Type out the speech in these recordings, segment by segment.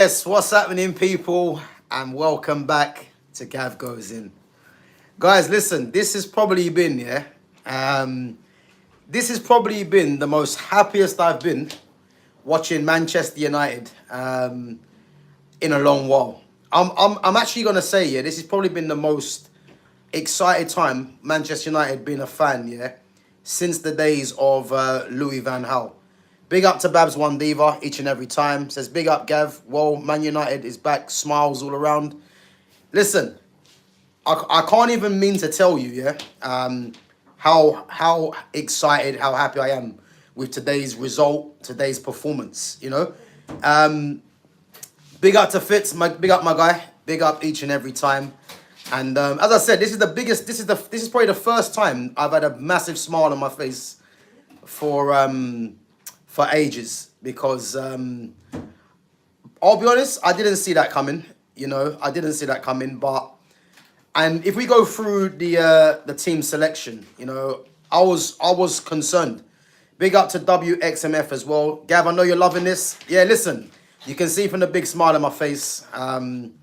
Yes, what's happening, people, and welcome back to GavGoesIn. Guys, listen, this has probably been, um, this has probably been the most happiest I've been watching Manchester United in a long while. I'm actually gonna say, this has probably been the most excited time Manchester United been a fan, since the days of Louis Van Gaal. Big up to Babs One Diva each and every time. Says big up Gav. Well, Man United is back. Smiles all around. Listen, I can't even mean to tell you, how excited, how happy I am with today's result, today's performance. Big up to Fitz, big up my guy. Big up each and every time. And as I said, this is the biggest. This is probably the first time I've had a massive smile on my face for ages, because I'll be honest, I didn't see that coming. I didn't see that coming. And if we go through the team selection, I was concerned. Big up to WXMF as well. Gav, I know you're loving this. Yeah, listen, you can see from the big smile on my face. You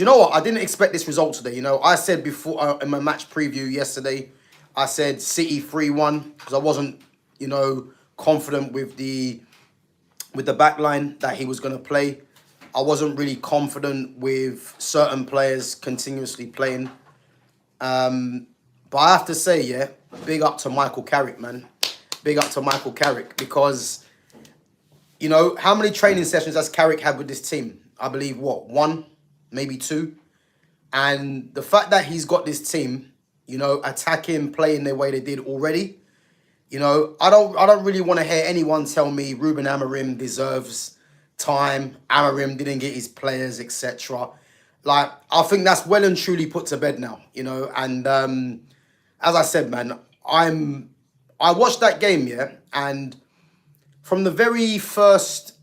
know what? I didn't expect this result today. I said before in my match preview yesterday, I said City 3-1 because I wasn't, confident with the back line that he was going to play. I wasn't really confident with certain players continuously playing. But I have to say, big up to Michael Carrick, man. Big up to Michael Carrick, because, how many training sessions has Carrick had with this team? I believe, one, maybe two. And the fact that he's got this team, attacking, playing the way they did already, I don't really want to hear anyone tell me Ruben Amorim deserves time. Amorim didn't get his players, etc. Like, I think that's well and truly put to bed now, And as I said, man, I watched that game, and from the very first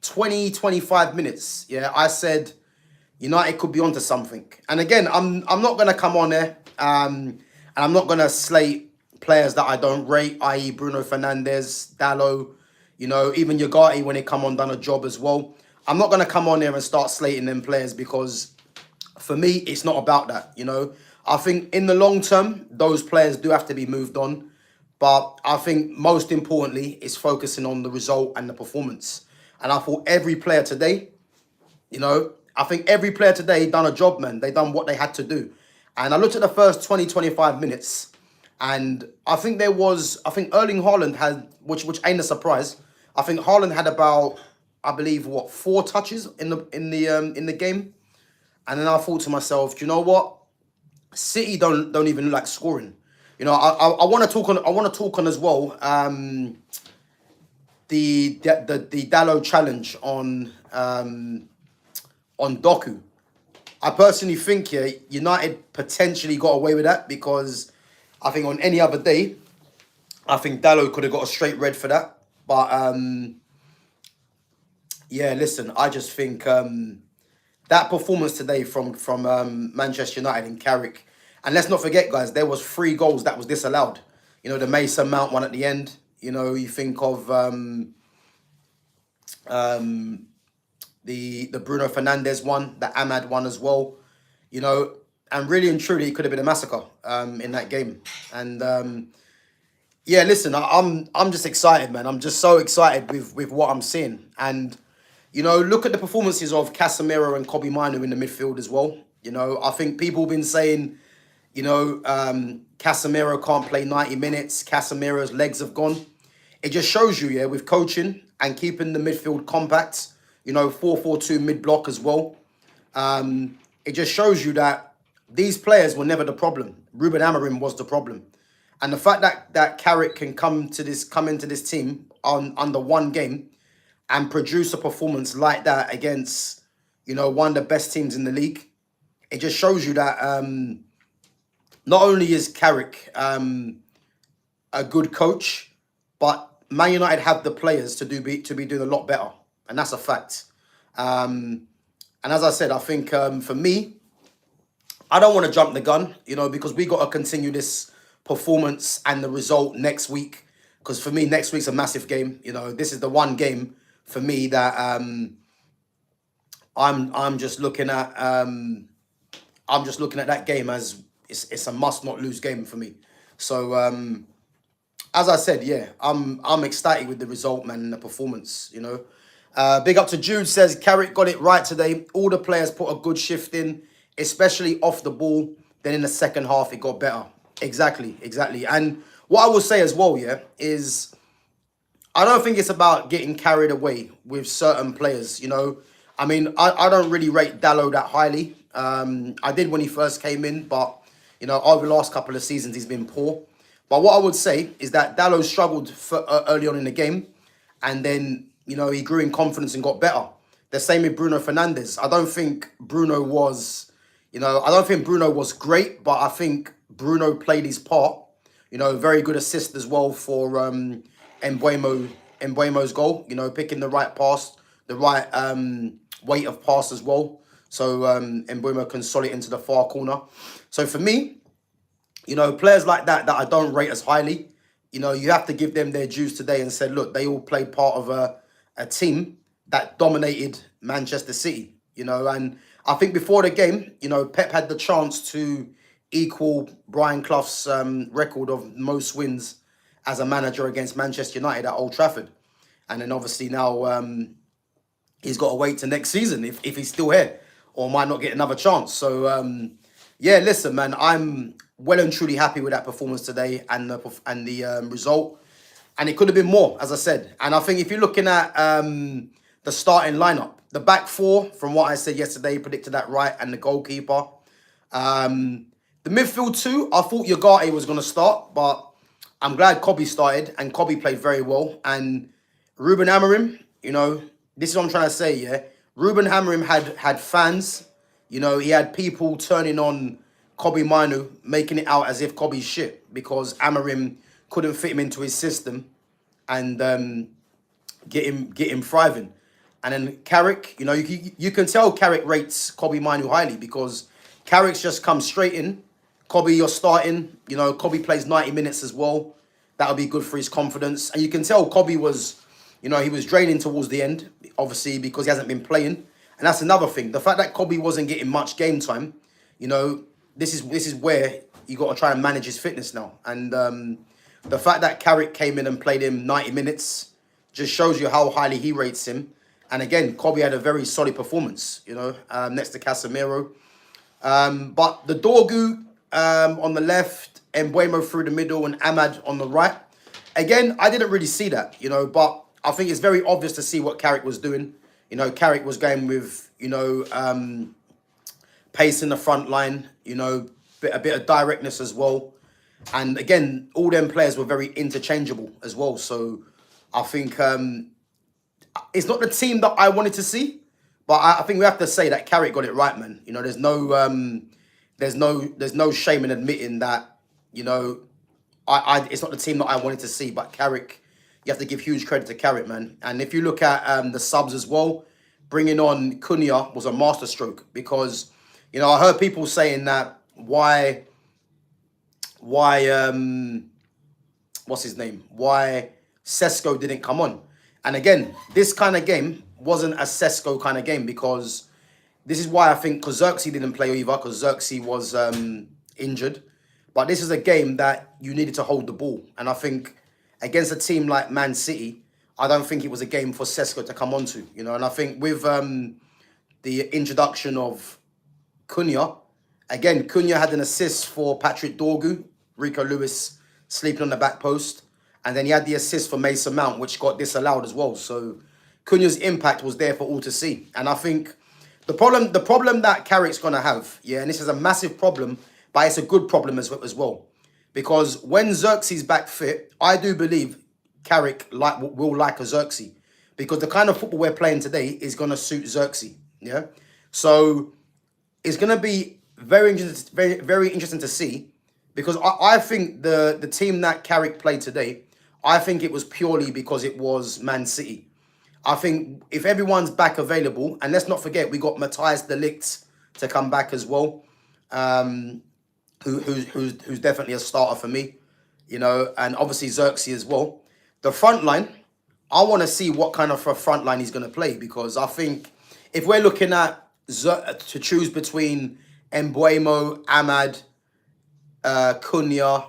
20-25 minutes, I said United could be onto something. And again, I'm not gonna come on there, and I'm not gonna slate players that I don't rate, i.e. Bruno Fernandes, Dallo, even Yagati when he come on done a job as well. I'm not going to come on there and start slating them players, because for me, it's not about that, I think in the long term, those players do have to be moved on. But I think most importantly is focusing on the result and the performance. And I thought every player today, I think every player today done a job, man. They done what they had to do. And I looked at the first 20-25 minutes, and I think Erling Haaland had, which ain't a surprise. I think Haaland had about, I believe, 4 touches in the game. And then I thought to myself, do you know what? City don't even look like scoring. I want to talk on as well. The Dallo challenge on Doku. I personally think United potentially got away with that, because I think on any other day, I think Dallo could have got a straight red for that. But listen, I just think that performance today from Manchester United in Carrick, and let's not forget, guys, there was 3 goals that was disallowed. The Mason Mount one at the end. You think of the Bruno Fernandes one, the Ahmad one as well. And really and truly, it could have been a massacre in that game. And listen, I'm just excited, man. I'm just so excited with what I'm seeing. And look at the performances of Casemiro and Kobe Minu in the midfield as well. I think people have been saying, Casemiro can't play 90 minutes. Casemiro's legs have gone. It just shows you, with coaching and keeping the midfield compact, 4-4-2 mid-block as well. It just shows you that these players were never the problem. Ruben Amorim was the problem. And the fact that Carrick can come into this team under one game and produce a performance like that against, one of the best teams in the league, it just shows you that not only is Carrick a good coach, but Man United have the players to be doing a lot better. And that's a fact. And as I said, I think for me, I don't want to jump the gun, because we got to continue this performance and the result next week. Because for me, next week's a massive game. This is the one game for me that I'm just looking at that game as it's a must not lose game for me. So as I said, yeah, I'm ecstatic with the result, man, and the performance. Big up to Jude, says Carrick got it right today. All the players put a good shift in, especially off the ball. Then in the second half, it got better. Exactly. And what I will say as well, yeah, is I don't think it's about getting carried away with certain players. I mean, I don't really rate Dalot that highly. I did when he first came in, but over the last couple of seasons, he's been poor. But what I would say is that Dalot struggled early on in the game, and then he grew in confidence and got better. The same with Bruno Fernandes. I don't think Bruno was, great, but I think Bruno played his part. Very good assist as well for Mbuemo's goal. Picking the right pass, the right weight of pass as well. So Mbuemo can solid into the far corner. So for me, players like that I don't rate as highly, you have to give them their dues today and say, look, they all played part of a team that dominated Manchester City, and I think before the game, Pep had the chance to equal Brian Clough's record of most wins as a manager against Manchester United at Old Trafford. And then obviously now he's got to wait to next season if he's still here, or might not get another chance. So, yeah, listen, man, I'm well and truly happy with that performance today and the result. And it could have been more, as I said. And I think if you're looking at the starting lineup, the back four, from what I said yesterday, predicted that right, and the goalkeeper. The midfield two, I thought Ugarte was going to start, but I'm glad Kobe started, and Kobe played very well. And Ruben Amorim, this is what I'm trying to say, yeah? Ruben Amorim had fans, he had people turning on Kobe Manu, making it out as if Kobe's shit because Amorim couldn't fit him into his system and get him thriving. And then Carrick, you can tell Carrick rates Kobe Manu highly because Carrick's just come straight in. Kobe, you're starting. Kobe plays 90 minutes as well. That'll be good for his confidence. And you can tell Kobe was, he was draining towards the end, obviously, because he hasn't been playing. And that's another thing. The fact that Kobe wasn't getting much game time, this is where you got to try and manage his fitness now. And the fact that Carrick came in and played him 90 minutes just shows you how highly he rates him. And again, Kobe had a very solid performance, next to Casemiro. But the Dorgu on the left, Mbuemo through the middle, and Ahmad on the right. Again, I didn't really see that, but I think it's very obvious to see what Carrick was doing. Carrick was going with, pace in the front line, a bit of directness as well. And again, all them players were very interchangeable as well. So I think it's not the team that I wanted to see, but I think we have to say that Carrick got it right, man. There's no shame in admitting that, it's not the team that I wanted to see, but Carrick, you have to give huge credit to Carrick, man. And if you look at the subs as well, bringing on Cunha was a masterstroke because, I heard people saying that why what's his name? Why Sesko didn't come on. And again, this kind of game wasn't a Sesko kind of game because this is why I think Xerxes didn't play either because Xerxes was injured. But this is a game that you needed to hold the ball. And I think against a team like Man City, I don't think it was a game for Sesko to come onto, And I think with the introduction of Cunha, again, Cunha had an assist for Patrick Dorgu, Rico Lewis sleeping on the back post. And then he had the assist for Mason Mount, which got disallowed as well. So Cunha's impact was there for all to see. And I think the problem that Carrick's going to have, and this is a massive problem, but it's a good problem as well. Because when Xerxes back fit, I do believe Carrick will like a Xerxes. Because the kind of football we're playing today is going to suit Xerxes. Yeah. So it's going to be very interesting to see. Because I think the team that Carrick played today, I think it was purely because it was Man City. I think if everyone's back available, and let's not forget, we got Matthias de Ligt to come back as well, who's definitely a starter for me, and obviously Xerxes as well. The front line, I want to see what kind of a front line he's going to play because I think if we're looking at to choose between Embuemo, Ahmad, Cunha,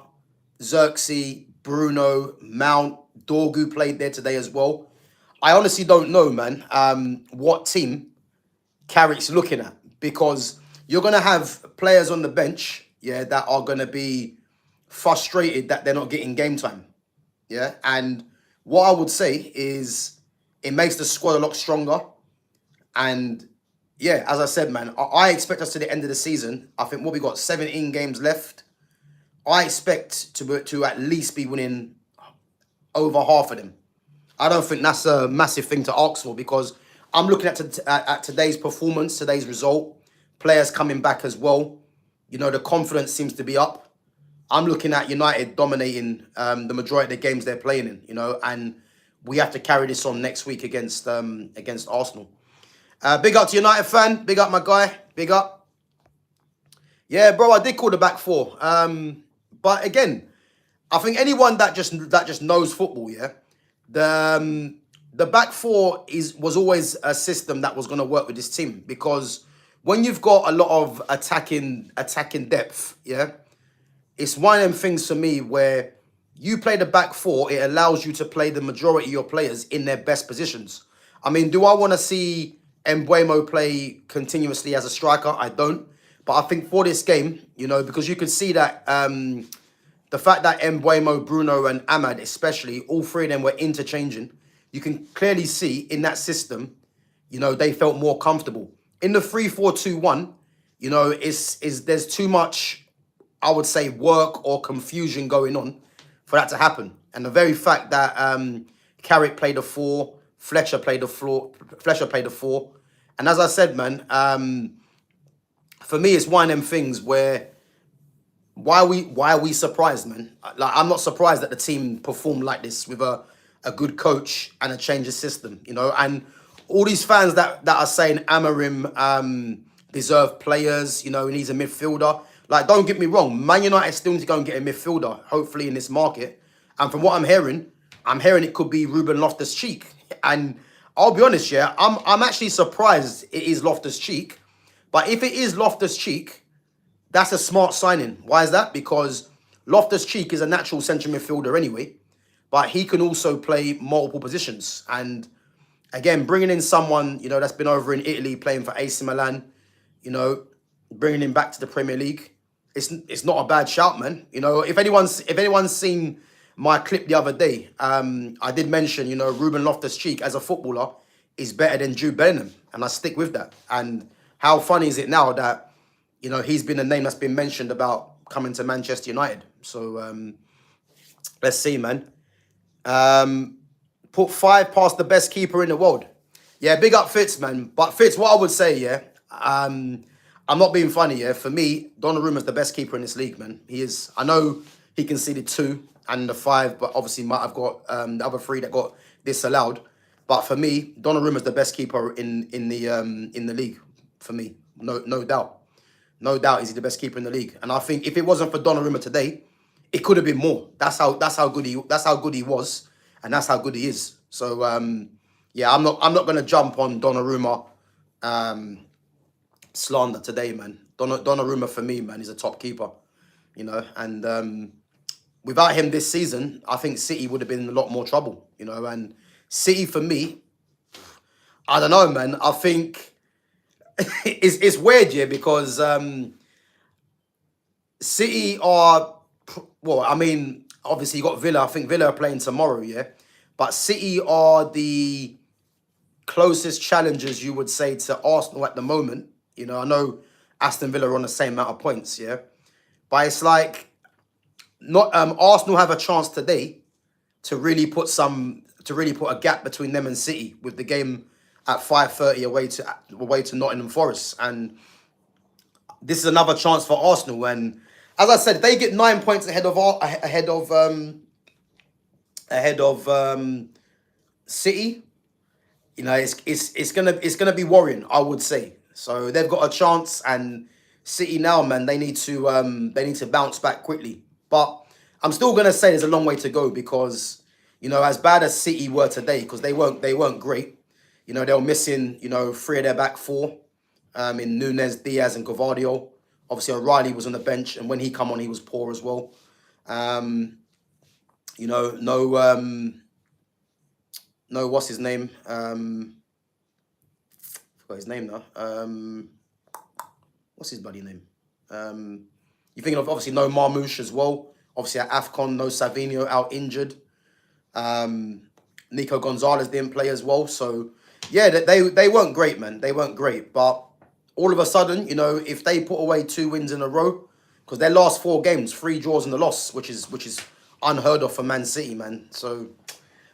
Xerxes, Bruno, Mount, Dorgu played there today as well. I honestly don't know, man, what team Carrick's looking at, because you're going to have players on the bench, yeah, that are going to be frustrated that they're not getting game time, yeah. And what I would say is it makes the squad a lot stronger. And yeah, as I said, man, I expect us to the end of the season. I think what we got 17 games left. I expect to at least be winning over half of them. I don't think that's a massive thing to ask for, because I'm looking at today's performance, today's result, players coming back as well. You know, the confidence seems to be up. I'm looking at United dominating the majority of the games they're playing in, you know, and we have to carry this on next week against Arsenal. Big up to United fan. Big up, my guy. Big up. Yeah, bro, I did call the back four. But again, I think anyone that just knows football, yeah, the back four was always a system that was going to work with this team, because when you've got a lot of attacking depth, yeah, it's one of them things for me where you play the back four, it allows you to play the majority of your players in their best positions. I mean, do I want to see Embuemo play continuously as a striker? I don't. But I think for this game, you know, because you could see that the fact that Embuemo, Bruno and Ahmad especially, all three of them were interchanging, you can clearly see in that system, you know, they felt more comfortable. In the 3-4-2-1, you know, there's too much, I would say, work or confusion going on for that to happen. And the very fact that Carrick played a 4, Fletcher played a 4. And as I said, man, for me, it's one of them things where why are we surprised, man? Like, I'm not surprised that the team performed like this with a good coach and a change of system, you know. And all these fans that are saying Amarim deserve players, you know, he needs a midfielder. Like, don't get me wrong, Man United still need to go and get a midfielder, hopefully, in this market. And from what I'm hearing it could be Ruben Loftus-Cheek. And I'll be honest, yeah, I'm actually surprised it is Loftus-Cheek. But if it is Loftus-Cheek, that's a smart signing. Why is that? Because Loftus-Cheek is a natural central midfielder anyway, but he can also play multiple positions. And again, bringing in someone, you know, that's been over in Italy playing for AC Milan, you know, bringing him back to the Premier League, it's not a bad shout, man. You know, if anyone's seen my clip the other day, I did mention, you know, Ruben Loftus-Cheek as a footballer is better than Jude Bellingham, and I stick with that. And how funny is it now that, you know, he's been a name that's been mentioned about coming to Manchester United. So let's see, man. Put 5 past the best keeper in the world. Yeah, big up Fitz, man. But Fitz, what I would say, yeah, I'm not being funny, yeah. For me, Donnarumma's the best keeper in this league, man. He is. I know he conceded 2 and the 5, but obviously might have got the other 3 that got disallowed. But for me, Donnarumma's the best keeper in the league. For me, no doubt. No doubt he's the best keeper in the league. And I think if it wasn't for Donnarumma today, it could have been more. That's how good he was, and that's how good he is. So yeah, I'm not gonna jump on Donnarumma slander today, man. Donnarumma for me, man, is a top keeper, you know. And without him this season, I think City would have been in a lot more trouble, you know. And City for me, I don't know, man. I think it's weird, yeah, because City are, well, I mean, obviously you got Villa. I think Villa are playing tomorrow, yeah. But City are the closest challengers, you would say, to Arsenal at the moment. You know, I know Aston Villa are on the same amount of points, yeah. But it's like, not Arsenal have a chance today to really put a gap between them and City with the game at 5:30 away to Nottingham Forest. And this is another chance for Arsenal. And as I said, if they get 9 points ahead of City, you know, it's gonna be worrying, I would say. So they've got a chance, and City now, man, they need to bounce back quickly. But I'm still gonna say there's a long way to go, because, you know, as bad as City were today, because they weren't great. You know, they were missing, you know, three of their back four in Nunes, Diaz, and Gvardiol. Obviously, O'Reilly was on the bench, and when he come on, he was poor as well. You know, no, what's his name? Forgot his name now. What's his bloody name? You're thinking of obviously no Marmoush as well. Obviously at AFCON, no Savinho out injured. Nico Gonzalez didn't play as well. So yeah, they weren't great, man. They weren't great. But all of a sudden, you know, if they put away 2 wins in a row, because their last 4 games, 3 draws and a loss, which is unheard of for Man City, man. So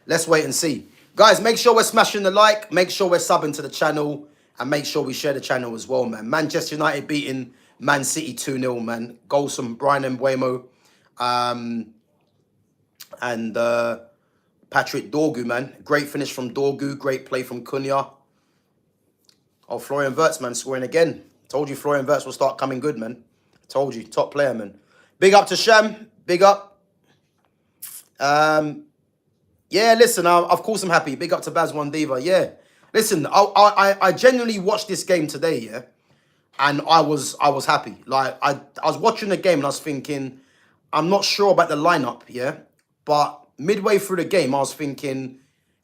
let's wait and see. Guys, make sure we're smashing the like. Make sure we're subbing to the channel. And make sure we share the channel as well, man. Manchester United beating Man City 2-0, man. Goals from Brian Mbeumo and Patrick Dorgu, man. Great finish from Dorgu. Great play from Cunha. Oh, Florian Wirtz, man, scoring again. Told you Florian Wirtz will start coming good, man. Told you, top player, man. Big up to Sham. Big up. Yeah, listen, of course I'm happy. Big up to Baz One Diva, yeah. Listen, I genuinely watched this game today, yeah, and I was happy. Like I was watching the game and I was thinking, I'm not sure about the lineup, yeah, but midway through the game I was thinking,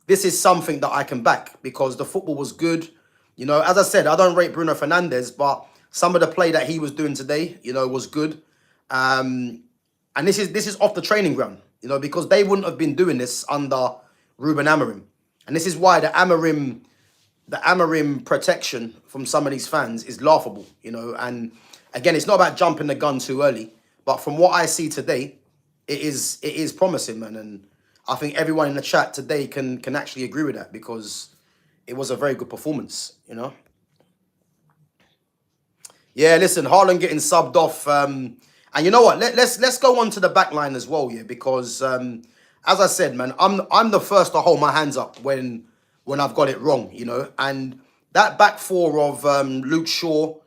this is something that I can back because the football was good. You know, as I said, I don't rate Bruno Fernandes, but some of the play that he was doing today, you know, was good. And this is off the training ground, you know, because they wouldn't have been doing this under Ruben Amorim, and this is why the Amorim protection from some of these fans is laughable, you know. And again, it's not about jumping the gun too early, but from what I see today, it is promising, man. And I think everyone in the chat today can actually agree with that because it was a very good performance, you know. Yeah, listen, Haaland getting subbed off, and you know what? Let's go on to the back line as well, yeah, because as I said, man, I'm the first to hold my hands up when I've got it wrong, you know. And that back four of Luke Shaw,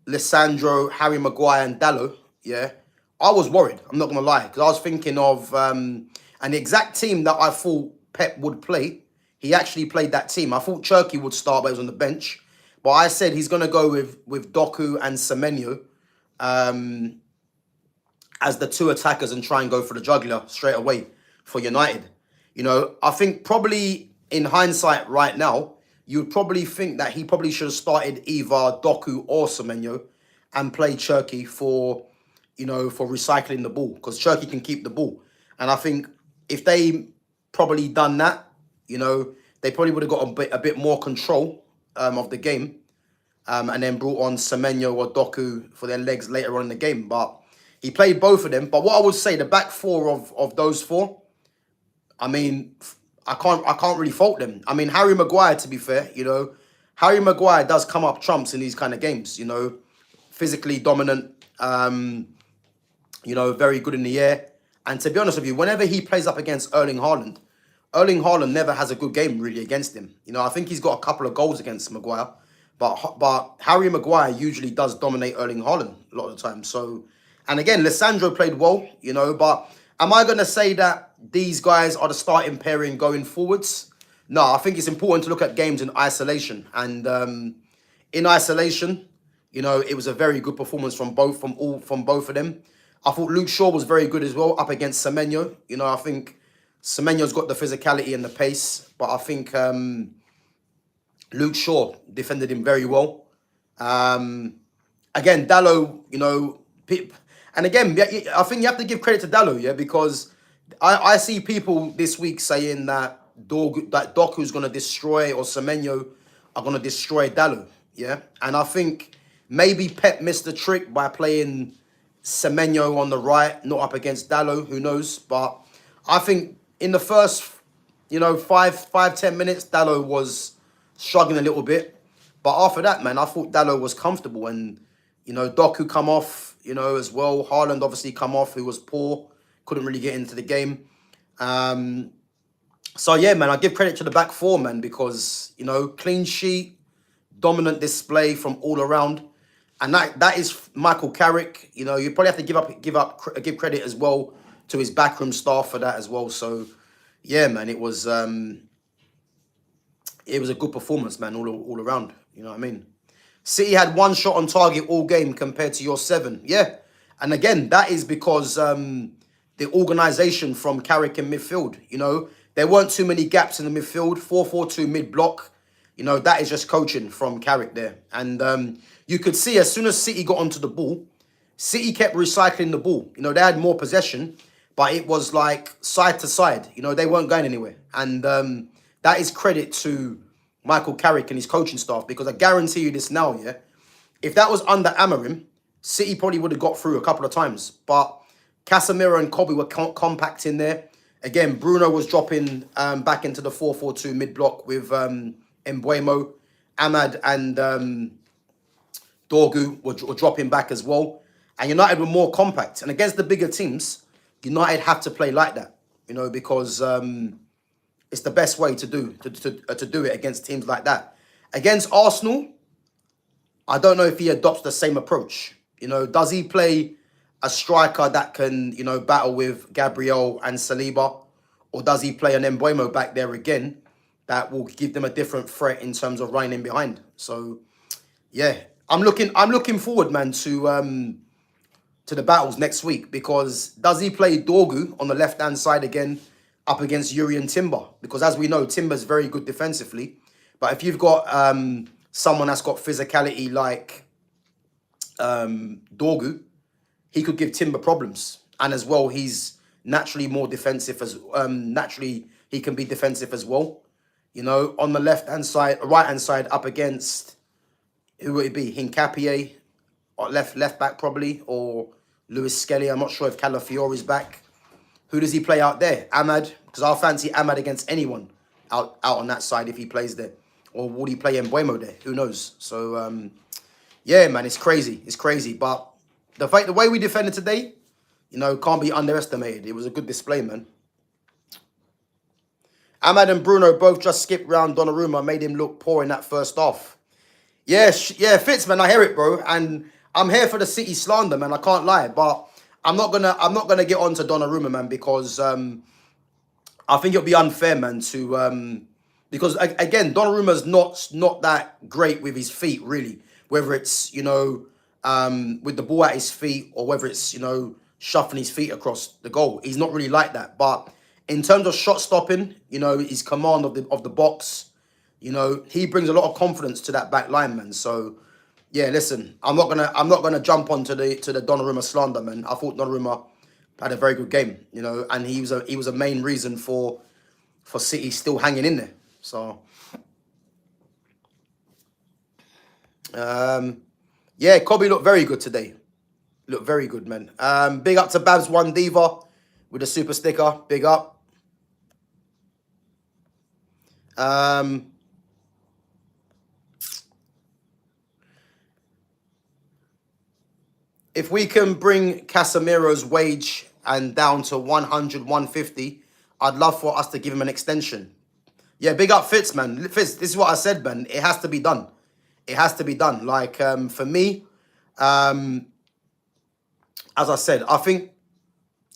Lissandro, Harry Maguire and Dalot, yeah, I was worried, I'm not going to lie, because I was thinking of an exact team that I thought Pep would play. He actually played that team. I thought Cherki would start, but he was on the bench. But I said he's going to go with Doku and Semenyo as the 2 attackers and try and go for the jugular straight away for United. You know, I think probably in hindsight right now, you would probably think that he probably should have started either Doku or Semenyo and played Cherki for, you know, for recycling the ball, because Cherki can keep the ball. And I think if they probably done that, you know, they probably would have got a bit more control of the game and then brought on Semenyo or Doku for their legs later on in the game. But he played both of them. But what I would say, the back four of those 4, I mean, I can't really fault them. I mean, Harry Maguire, to be fair, you know, Harry Maguire does come up trumps in these kind of games, you know, physically dominant, you know, very good in the air. And to be honest with you, whenever he plays up against Erling Haaland never has a good game really against him. You know, I think he's got a couple of goals against Maguire, but Harry Maguire usually does dominate Erling Haaland a lot of the time. So, and again, Lissandro played well, you know, but am I going to say that these guys are the starting pairing going forwards? No, I think it's important to look at games in isolation. And in isolation, you know, it was a very good performance from both of them. I thought Luke Shaw was very good as well up against Semenyo. You know, I think Semenyo's got the physicality and the pace, but I think Luke Shaw defended him very well. Again, Dalot, you know, and again, I think you have to give credit to Dalot, yeah, because I see people this week saying that Doku's going to destroy, or Semenyo are going to destroy Dalot, yeah? And I think maybe Pep missed the trick by playing Semenyo on the right, not up against Dalot, who knows? But I think in the first, you know, 5-10 minutes, Dalot was struggling a little bit. But after that, man, I thought Dalot was comfortable. And, you know, Doku come off, you know, as well. Haaland obviously come off, who was poor. Couldn't really get into the game. So, yeah, man, I give credit to the back 4, man, because, you know, clean sheet, dominant display from all around. And that is Michael Carrick. You know, you probably have to give credit as well to his backroom staff for that as well. So, yeah, man, it was it was a good performance, man, all around. You know what I mean? City had one shot on target all game compared to your 7. Yeah. And again, that is because the organisation from Carrick in midfield, you know, there weren't too many gaps in the midfield, 4-4-2 mid-block. You know, that is just coaching from Carrick there. And you could see as soon as City got onto the ball, City kept recycling the ball. You know, they had more possession, but it was like side to side. You know, they weren't going anywhere. And that is credit to Michael Carrick and his coaching staff, because I guarantee you this now, yeah, if that was under Amorim, City probably would have got through a couple of times. But Casemiro and Kobe were compact in there. Again, Bruno was dropping back into the 4-4-2 mid-block with Mbuemo. Ahmad and Dorgu were dropping back as well. And United were more compact. And against the bigger teams, United have to play like that, you know, because it's the best way to do it against teams like that. Against Arsenal, I don't know if he adopts the same approach. You know, does he play a striker that can, you know, battle with Gabriel and Saliba? Or does he play an Mbuemo back there again that will give them a different threat in terms of running in behind? So, yeah, I'm looking forward, man, to the battles next week, because does he play Dorgu on the left-hand side again up against Yuri and Timber? Because as we know, Timber's very good defensively. But if you've got someone that's got physicality like Dorgu, he could give Timber problems. And as well, he's naturally more defensive naturally he can be defensive as well. You know, on the left-hand side, right-hand side up against, who would it be? Hincapié, or left back probably, or Lewis Skelly. I'm not sure if Calafiori's back. Who does he play out there? Ahmad, because I'll fancy Ahmad against anyone out on that side if he plays there. Or would he play Mbuemo there? Who knows? So, yeah, man, it's crazy. It's crazy. But the way we defended today, you know, can't be underestimated. It was a good display, man. Ahmad and Bruno both just skipped round Donnarumma, made him look poor in that first half. Yeah, Fitz, man, I hear it, bro. And I'm here for the City slander, man. I can't lie. But I'm not gonna get on to Donnarumma, man, because I think it'll be unfair, man, to because again, Donnarumma's not that great with his feet, really. Whether it's, you know, with the ball at his feet, or whether it's, you know, shuffling his feet across the goal. He's not really like that. But in terms of shot stopping, you know, his command of the box, you know, he brings a lot of confidence to that back line, man. So yeah, listen, I'm not gonna jump onto the Donnarumma slander, man. I thought Donnarumma had a very good game, you know, and he was a main reason for City still hanging in there. So yeah, Kobe looked very good today. Looked very good, man. Big up to Babs One Diva with a super sticker. Big up. If we can bring Casemiro's wage and down to 100, 150, I'd love for us to give him an extension. Yeah, big up Fitz, man. Fitz, this is what I said, man. It has to be done. It has to be done. Like, for me, as I said, I think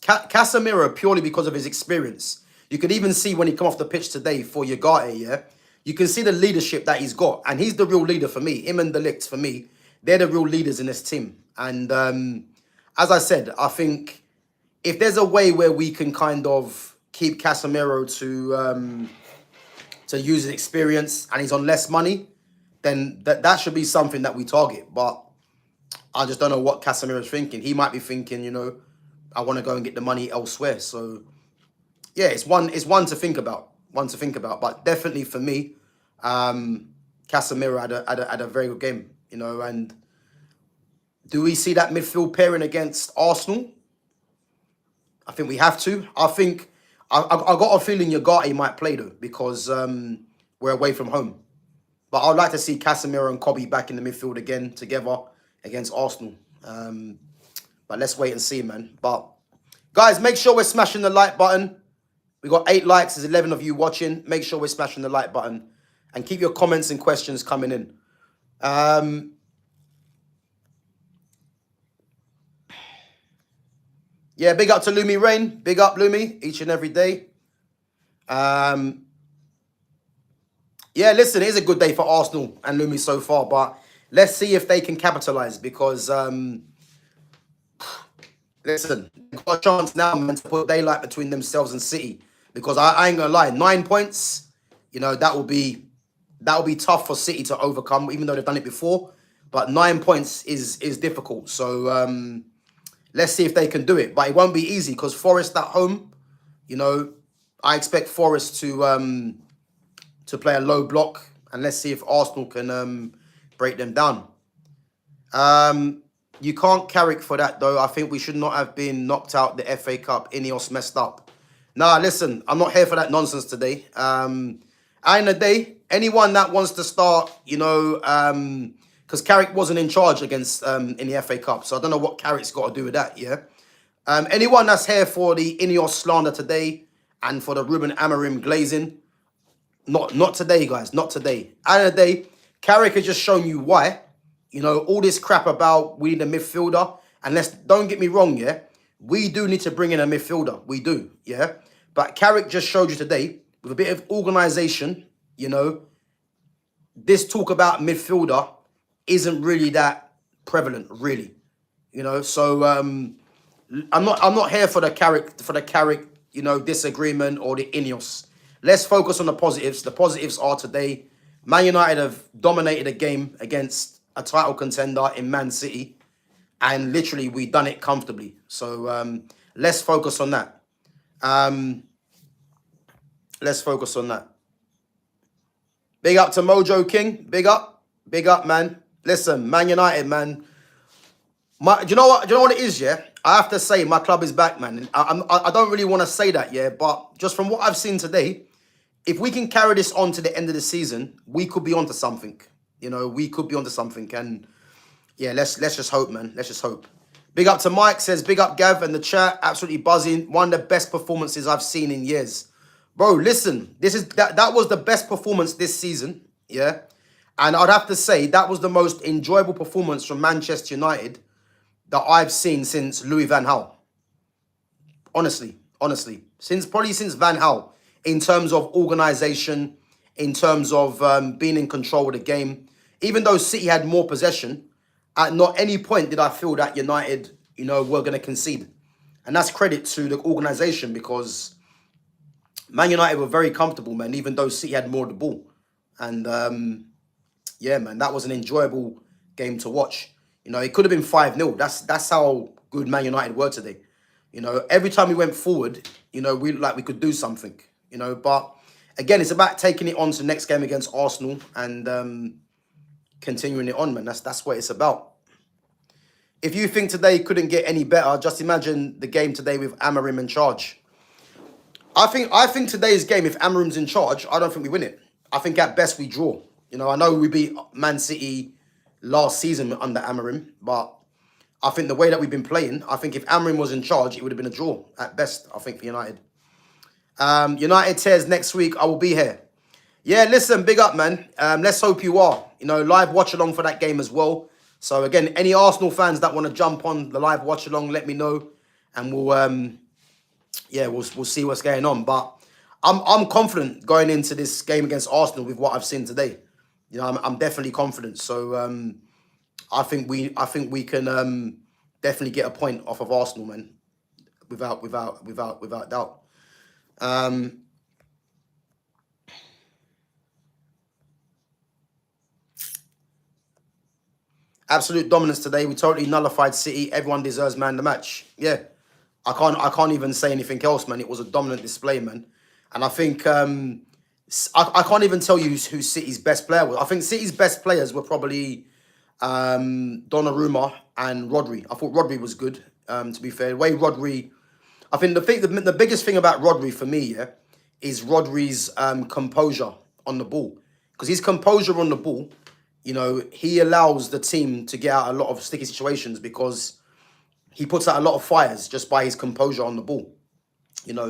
Casemiro, purely because of his experience, you could even see when he come off the pitch today for Ugarte, yeah? You can see the leadership that he's got. And he's the real leader for me. Him and De Ligt, for me, they're the real leaders in this team. And as I said, I think if there's a way where we can kind of keep Casemiro to use his experience and he's on less money, then that should be something that we target. But I just don't know what Casemiro's thinking. He might be thinking, you know, I want to go and get the money elsewhere. So yeah, it's one to think about. One to think about. But definitely for me, Casemiro had a very good game, you know. And do we see that midfield pairing against Arsenal? I think we have to. I think I got a feeling Ugarte might play though, because we're away from home. But I'd like to see Casemiro and Kobe back in the midfield again together against Arsenal. But let's wait and see, man. But guys, make sure we're smashing the like button. We got 8 likes. There's 11 of you watching. Make sure we're smashing the like button and keep your comments and questions coming in. Yeah, big up to Lumi Rain. Big up, Lumi, each and every day. Yeah, listen, it is a good day for Arsenal and Lumi so far, but let's see if they can capitalise because, listen, they've got a chance now, man, to put daylight between themselves and City. Because I ain't gonna lie, 9 points, that will be tough for City to overcome, even though they've done it before. But 9 points is difficult. So let's see if they can do it. But it won't be easy because Forest at home, you know, I expect Forest to play a low block, and let's see if Arsenal can break them down. You can't Carrick for that though. I think we should not have been knocked out the FA Cup. Ineos messed up. Nah, listen, I'm not here for that nonsense today. At the end of the day, anyone that wants to start, because Carrick wasn't in charge against in the FA Cup, so I don't know what Carrick's got to do with that. Yeah. Anyone that's here for the Ineos slander today and for the Ruben Amorim glazing, not today, guys. Not today. At the end of the day, Carrick has just shown you why. All this crap about we need a midfielder. And don't get me wrong, yeah. We do need to bring in a midfielder. We do, yeah. But Carrick just showed you today, with a bit of organisation, this talk about midfielder isn't really that prevalent, really. So I'm not here for the Carrick, disagreement or the Ineos. Let's focus on the positives. The positives are today, Man United have dominated a game against a title contender in Man City, and literally we done it comfortably. So let's focus on that. Let's focus on that. Big up to Mojo King. Big up, man. Listen, Man United, man. Do you know what? Do you know what it is? Yeah, I have to say my club is back, man. I don't really want to say that, yeah, but just from what I've seen today, if we can carry this on to the end of the season, we could be onto something. We could be onto something, and yeah, let's just hope, man. Let's just hope. Big up to Mike, says big up Gav and the chat, absolutely buzzing. One of the best performances I've seen in years, bro. Listen, that was the best performance this season, yeah, and I'd have to say that was the most enjoyable performance from Manchester United that I've seen since Louis van Gaal. Honestly, since Van Gaal, in terms of organisation, in terms of being in control of the game. Even though City had more possession, at not any point did I feel that United, were going to concede. And that's credit to the organisation, because Man United were very comfortable, man, even though City had more of the ball. And, yeah, man, that was an enjoyable game to watch. It could have been 5-0. That's how good Man United were today. Every time we went forward, we looked like we could do something, But, again, it's about taking it on to the next game against Arsenal and continuing it on, man. That's what it's about. If you think today couldn't get any better, just imagine the game today with Amorim in charge. I think today's game, if Amorim's in charge, I don't think we win it. I think at best we draw. I know we beat Man City last season under Amorim, but I think the way that we've been playing, I think if Amorim was in charge, it would have been a draw at best, I think, for United. United says next week I will be here. Yeah, listen, big up, man. Let's hope you are. Live watch along for that game as well. So again, any Arsenal fans that want to jump on the live watch along, let me know, and we'll see what's going on. But I'm confident going into this game against Arsenal with what I've seen today. I'm definitely confident. So I think we can definitely get a point off of Arsenal, man, without doubt. Absolute dominance today. We totally nullified City. Everyone deserves man the match. Yeah, I can't even say anything else, man. It was a dominant display, man. And I think I can't even tell you who City's best player was. I think City's best players were probably Donnarumma and Rodri. I thought Rodri was good. To be fair, the way Rodri, I think the biggest thing about Rodri for me, yeah, is Rodri's composure on the ball. Because his composure on the ball, he allows the team to get out a lot of sticky situations because he puts out a lot of fires just by his composure on the ball.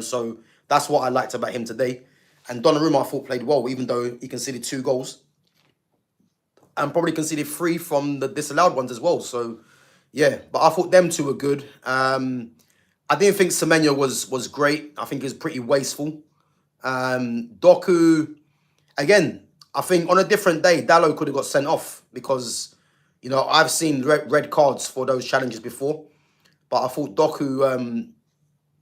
So that's what I liked about him today. And Donnarumma, I thought, played well, even though he conceded 2 goals. And probably conceded 3 from the disallowed ones as well. So, yeah, but I thought them 2 were good. I didn't think Semenyo was great. I think he was pretty wasteful. Doku, again, I think on a different day, Dallo could have got sent off because, I've seen red cards for those challenges before. But I thought Doku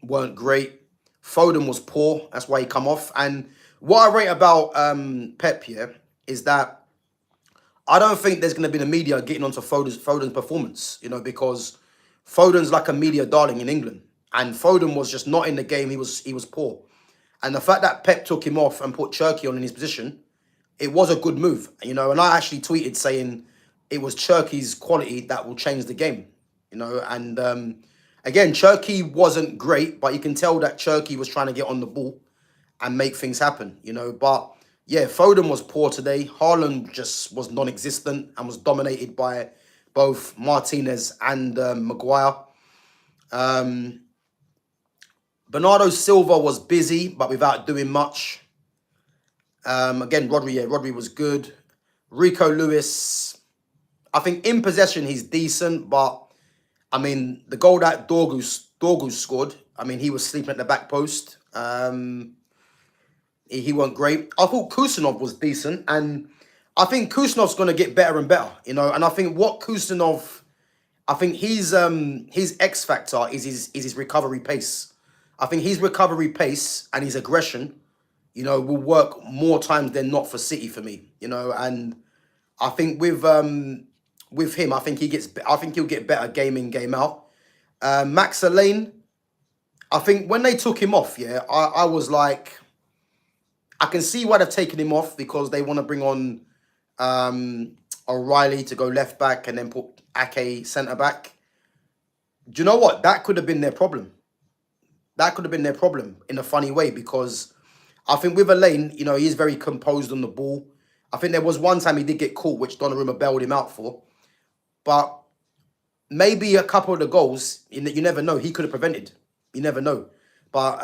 weren't great. Foden was poor. That's why he come off. And what I rate about Pep here is that I don't think there's going to be the media getting onto Foden's performance, because Foden's like a media darling in England. And Foden was just not in the game. He was poor. And the fact that Pep took him off and put Cherki on in his position, it was a good move, And I actually tweeted saying it was Cherki's quality that will change the game, And again, Cherki wasn't great, but you can tell that Cherki was trying to get on the ball and make things happen, But yeah, Foden was poor today. Haaland just was non-existent and was dominated by both Martinez and Maguire. Bernardo Silva was busy, but without doing much. Again, Rodri was good. Rico Lewis, I think in possession he's decent, but I mean the goal that Dorgu scored, I mean he was sleeping at the back post. He wasn't great. I thought Kusanov was decent, and I think Kusanov's going to get better and better, And I think what Kusanov, I think his X factor is his recovery pace. I think his recovery pace and his aggression, will work more times than not for City for me, And I think with him, I think he'll get better game in, game out. Max Alane, I think when they took him off, I was like, I can see why they've taken him off because they want to bring on O'Reilly to go left back and then put Ake centre back. Do you know what? That could have been their problem. That could have been their problem in a funny way because I think with Alane, he's very composed on the ball. I think there was one time he did get caught, which Donnarumma bailed him out for. But maybe a couple of the goals, you never know, he could have prevented. You never know. But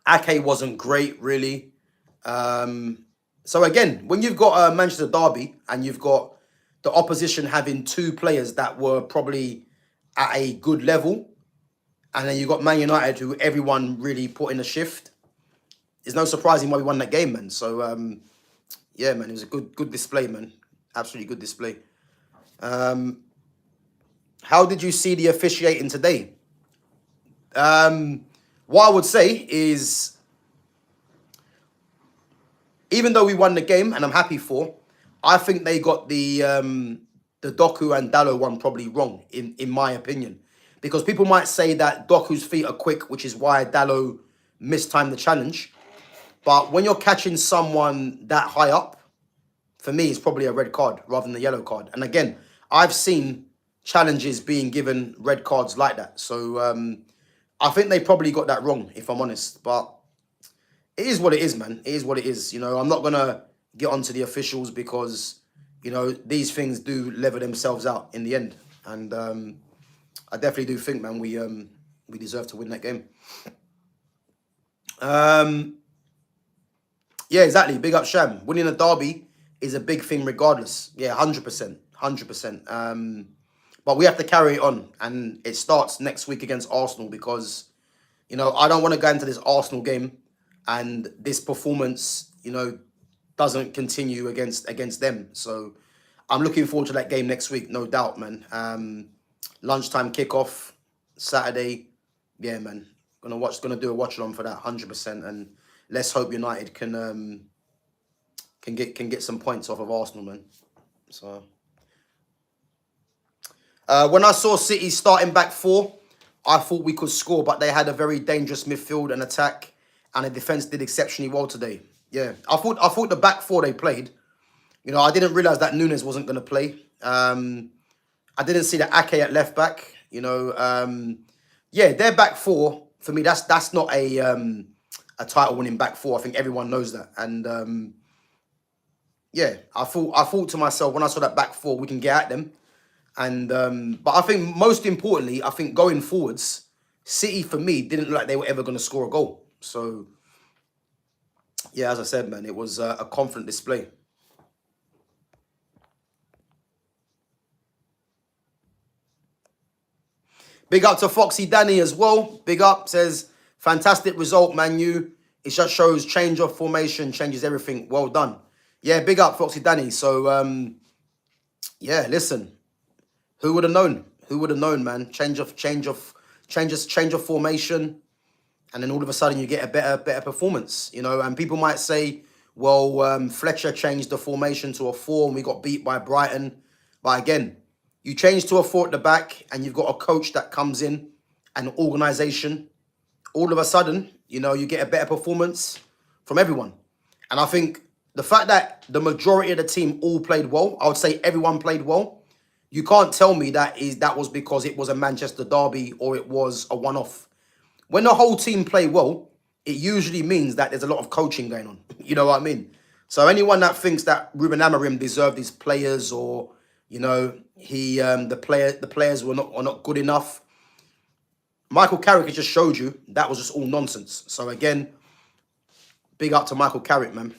Ake wasn't great, really. So again, when you've got a Manchester derby and you've got the opposition having two players that were probably at a good level, and then you've got Man United who everyone really put in a shift, it's no surprising why we won that game, man. So, yeah, man, it was a good display, man. Absolutely good display. How did you see the officiating today? What I would say is, even though we won the game, and I'm happy for, I think they got the Doku and Dallo one probably wrong, in my opinion. Because people might say that Doku's feet are quick, which is why Dallo mistimed the challenge. But when you're catching someone that high up, for me, it's probably a red card rather than a yellow card. And again, I've seen challenges being given red cards like that. So I think they probably got that wrong, if I'm honest. But it is what it is, man. It is what it is. I'm not going to get onto the officials because, these things do level themselves out in the end. And I definitely do think, man, we deserve to win that game. Yeah, exactly. Big up Sham. Winning a derby is a big thing regardless. Yeah, 100%. 100%. But we have to carry it on. And it starts next week against Arsenal because, I don't want to go into this Arsenal game and this performance, doesn't continue against them. So I'm looking forward to that game next week, no doubt, man. Lunchtime kickoff, Saturday. Yeah, man. Gonna do a watch along for that, 100%. And let's hope United can get some points off of Arsenal, man. So when I saw City starting back four, I thought we could score, but they had a very dangerous midfield and attack, and the defense did exceptionally well today. Yeah, I thought the back four they played. I didn't realize that Nunes wasn't going to play. I didn't see the Ake at left back. Yeah, their back four for me. That's not a title-winning back four. I think everyone knows that. And yeah, I thought to myself when I saw that back four, we can get at them. And but I think most importantly, I think going forwards, City for me didn't look like they were ever going to score a goal. So yeah, as I said, man, it was a confident display. Big up to Foxy Danny as well. Big up, says, fantastic result, Man U. It just shows change of formation changes everything. Well done. Yeah, big up, Foxy Danny. So, yeah, listen. Who would have known? Who would have known, man? Change of formation, and then all of a sudden you get a better performance, you know. And people might say, well, Fletcher changed the formation to a 4 and we got beat by Brighton. But again, you change to a 4 at the back and you've got a coach that comes in, an organisation. All of a sudden, you know, you get a better performance from everyone. And I think the fact that the majority of the team all played well, I would say everyone played well. You can't tell me that was because it was a Manchester derby or it was a one-off. When the whole team play well, it usually means that there's a lot of coaching going on. You know what I mean? So anyone that thinks that Ruben Amorim deserved his players, or you know the players were not good enough, Michael Carrick has just showed you that was just all nonsense. So again, big up to Michael Carrick, man.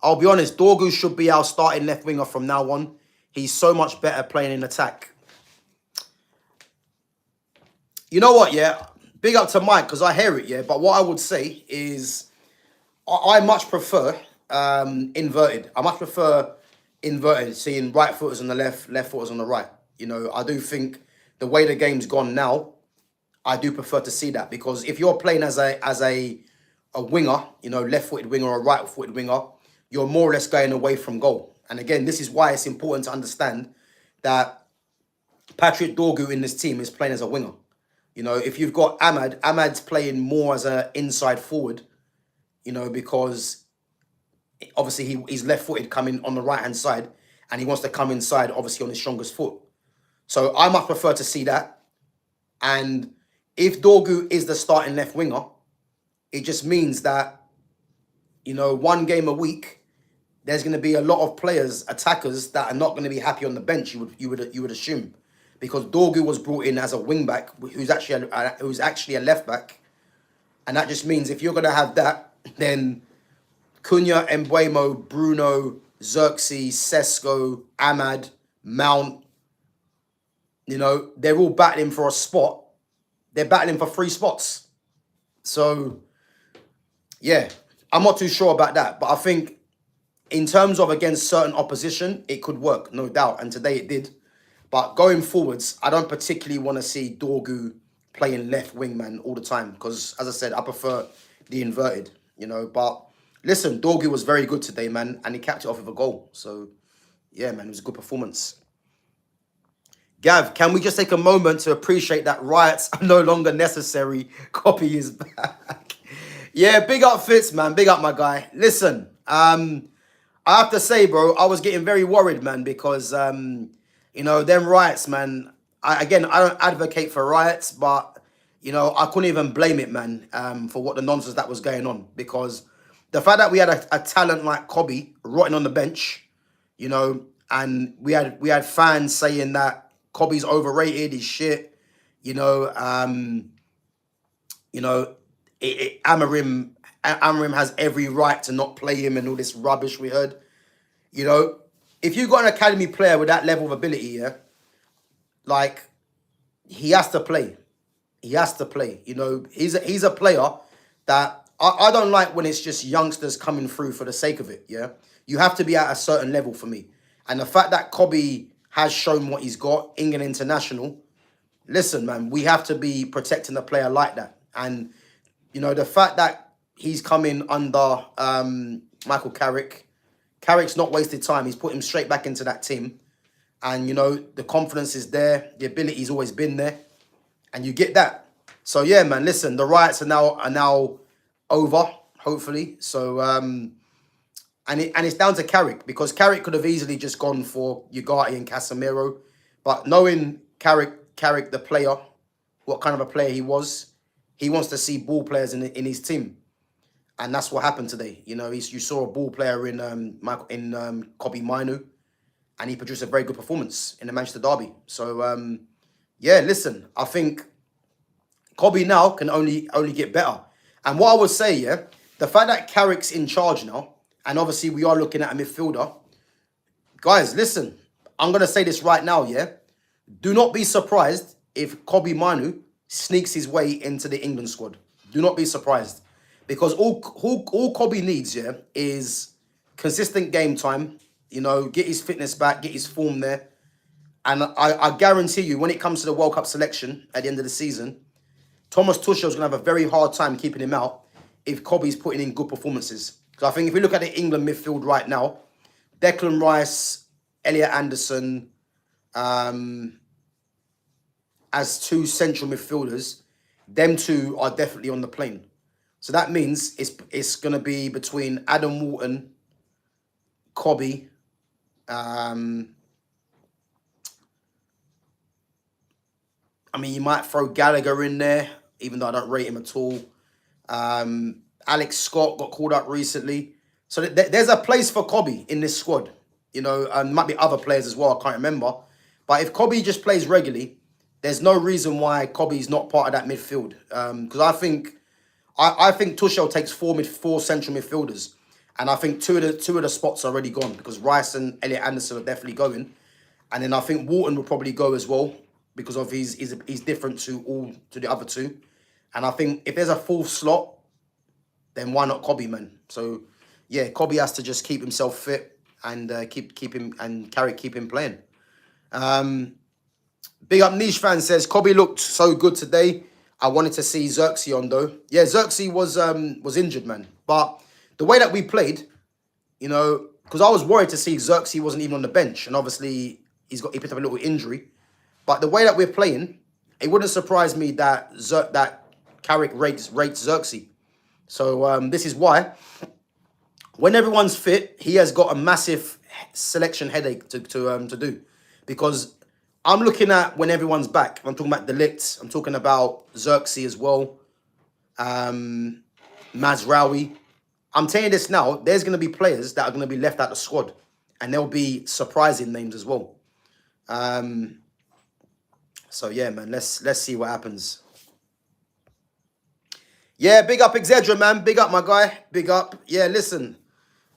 I'll be honest, Dorgu should be our starting left winger from now on. He's so much better playing in attack. You know what, yeah? Big up to Mike, because I hear it, yeah? But what I would say is I much prefer inverted. I much prefer inverted, seeing right footers on the left footers on the right. You know, I do think the way the game's gone now, I do prefer to see that. Because if you're playing as a winger, you know, left-footed winger or right-footed winger, you're more or less going away from goal. And again, this is why it's important to understand that Patrick Dorgu in this team is playing as a winger. You know, if you've got Ahmad's playing more as an inside forward, you know, because obviously he's left-footed coming on the right-hand side and he wants to come inside, obviously, on his strongest foot. So I much prefer to see that. And if Dorgu is the starting left winger, it just means that, you know, one game a week, there's going to be a lot of players, attackers, that are not going to be happy on the bench, you would assume. Because Dorgu was brought in as a wing-back who's actually a left-back. And that just means if you're going to have that, then Cunha, Mbeumo, Bruno, Xerxes, Sesko, Ahmad, Mount, you know, they're all battling for a spot. They're battling for 3 spots. So, yeah, I'm not too sure about that. But I think in terms of against certain opposition, it could work, no doubt. And today it did. But going forwards, I don't particularly want to see Dorgu playing left wing, man, all the time. Because, as I said, I prefer the inverted, you know. But listen, Dorgu was very good today, man. And he capped it off with a goal. So, yeah, man, it was a good performance. Gav, can we just take a moment to appreciate that riots are no longer necessary? Copy is back. Yeah, big up Fitz, man. Big up, my guy. Listen, I have to say, bro, I was getting very worried, man, because, you know, them riots, man. I don't advocate for riots, but, you know, I couldn't even blame it, man, for what the nonsense that was going on. Because the fact that we had a talent like Kobe rotting on the bench, you know, and we had fans saying that Kobe's overrated, he's shit, you know, Amorim has every right to not play him and all this rubbish we heard. You know, if you got an academy player with that level of ability, yeah, like, he has to play. He has to play. You know, he's a player that I don't like when it's just youngsters coming through for the sake of it, yeah? You have to be at a certain level for me. And the fact that Kobe has shown what he's got, England international, listen, man, we have to be protecting a player like that. And, you know, the fact that he's coming under Michael Carrick, Carrick's not wasted time. He's put him straight back into that team. And, you know, the confidence is there. The ability's always been there. And you get that. So, yeah, man, listen, the riots are now over, hopefully. So, and it's down to Carrick, because Carrick could have easily just gone for Ugarte and Casemiro. But knowing Carrick, the player, what kind of a player he was, he wants to see ball players in his team. And that's what happened today. You know, you saw a ball player in Kobe Mainu, and he produced a very good performance in the Manchester derby. So, yeah, listen, I think Kobe now can only get better. And what I would say, yeah, the fact that Carrick's in charge now, and obviously we are looking at a midfielder, guys, listen, I'm going to say this right now, yeah? Do not be surprised if Kobe Mainu sneaks his way into the England squad. Do not be surprised. Because all Kobe needs, yeah, is consistent game time, you know, get his fitness back, get his form there. And I guarantee you, when it comes to the World Cup selection at the end of the season, Thomas Tuchel's going to have a very hard time keeping him out if Kobe's putting in good performances. Because I think if we look at the England midfield right now, Declan Rice, Elliot Anderson, as two central midfielders, them two are definitely on the plane. So that means it's going to be between Adam Wharton, Kobe, I mean, you might throw Gallagher in there, even though I don't rate him at all. Alex Scott got called up recently. So there's a place for Kobe in this squad. You know, and might be other players as well, I can't remember. But if Kobe just plays regularly, there's no reason why Kobe's not part of that midfield. Because I think Tuchel takes four central midfielders. And I think two of the spots are already gone because Rice and Elliot Anderson are definitely going. And then I think Wharton will probably go as well because of he's different to the other two. And I think if there's a fourth slot, then why not Kobe, man? So yeah, Kobe has to just keep himself fit and keep him and Carrick keep him playing. Big up Niche fan says Kobe looked so good today. I wanted to see Xerxes on though. Yeah, Xerxes was injured, man. But the way that we played, you know, because I was worried to see Xerxes wasn't even on the bench, and obviously he picked up a little injury. But the way that we're playing, it wouldn't surprise me that Carrick rates Xerxes. So this is why, when everyone's fit, he has got a massive selection headache to do, because I'm looking at when everyone's back. I'm talking about De Ligt. I'm talking about Xerxes as well. Mazraoui. I'm telling you this now. There's going to be players that are going to be left out of the squad, and there'll be surprising names as well. So yeah, man. Let's see what happens. Yeah, big up Exedra, man. Big up, my guy. Big up. Yeah, listen,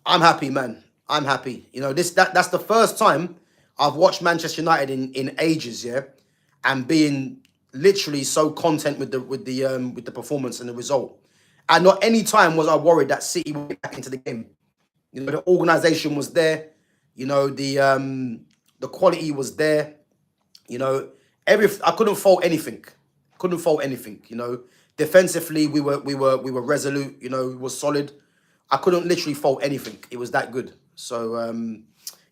I'm happy, man. I'm happy. You know, that's the first time I've watched Manchester United in ages, yeah, and being literally so content with the performance and the result. And not any time was I worried that City would get back into the game. You know, the organisation was there. You know, the quality was there. You know, I couldn't fault anything. Couldn't fault anything. You know, defensively we were resolute. You know, we were solid. I couldn't literally fault anything. It was that good. So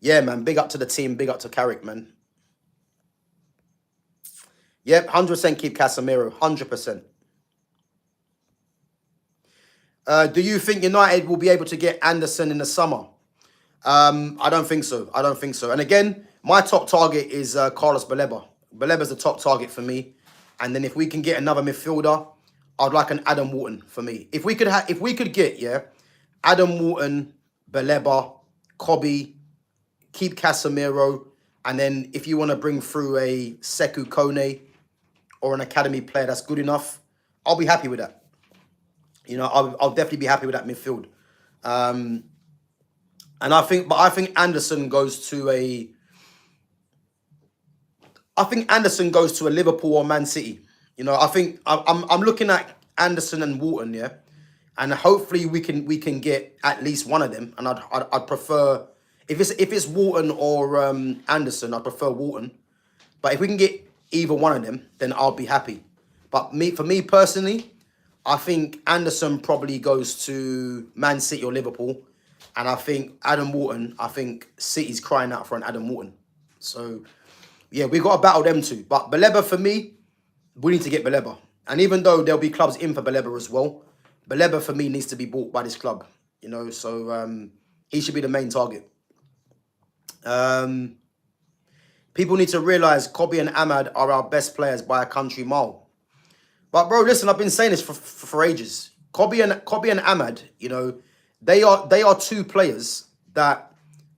yeah, man. Big up to the team. Big up to Carrick, man. Yep, 100% keep Casemiro. 100%. Do you think United will be able to get Anderson in the summer? I don't think so. I don't think so. And again, my top target is Carlos Baleba. Baleba's the top target for me. And then if we can get another midfielder, I'd like an Adam Wharton for me. If we could get, yeah, Adam Wharton, Baleba, Kobe, keep Casemiro, and then if you want to bring through a Sekou Kone or an academy player that's good enough, I'll be happy with that. You know, I'll definitely be happy with that midfield. And I think Anderson goes to a Liverpool or Man City. You know, I think I'm looking at Anderson and Wharton, yeah, and hopefully we can get at least one of them. And I'd prefer if it's Wharton or Anderson, I'd prefer Wharton. But if we can get either one of them, then I'll be happy. But for me personally, I think Anderson probably goes to Man City or Liverpool. And I think Adam Wharton, I think City's crying out for an Adam Wharton. So, yeah, we've got to battle them two. But Baleba, for me, we need to get Baleba. And even though there'll be clubs in for Baleba as well, Baleba, for me, needs to be bought by this club. You know, so he should be the main target. People need to realise Kobe and Ahmad are our best players by a country mile. But bro, listen, I've been saying this for ages. Kobe and Ahmad, you know, they are two players that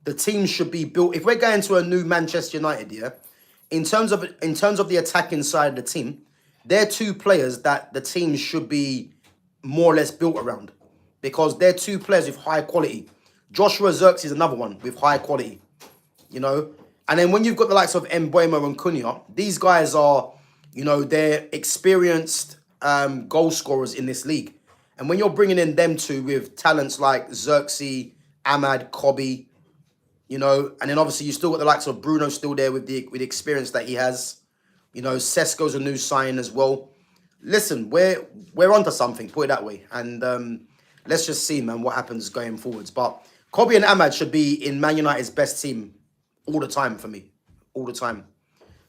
the team should be built. If we're going to a new Manchester United, yeah, in terms of the attacking side of the team, they're two players that the team should be more or less built around, because they're two players with high quality. Joshua Zirkzee is another one with high quality, you know. And then when you've got the likes of Mbeumo and Cunha, these guys are, you know, they're experienced, goal scorers in this league. And when you're bringing in them two with talents like Xerxes, Ahmad, Kobe, you know, and then obviously you still got the likes of Bruno still there with the experience that he has. You know, Sesko's a new sign as well. Listen, we're onto something, put it that way. And let's just see, man, what happens going forwards. But Kobe and Ahmad should be in Man United's best team all the time for me. All the time.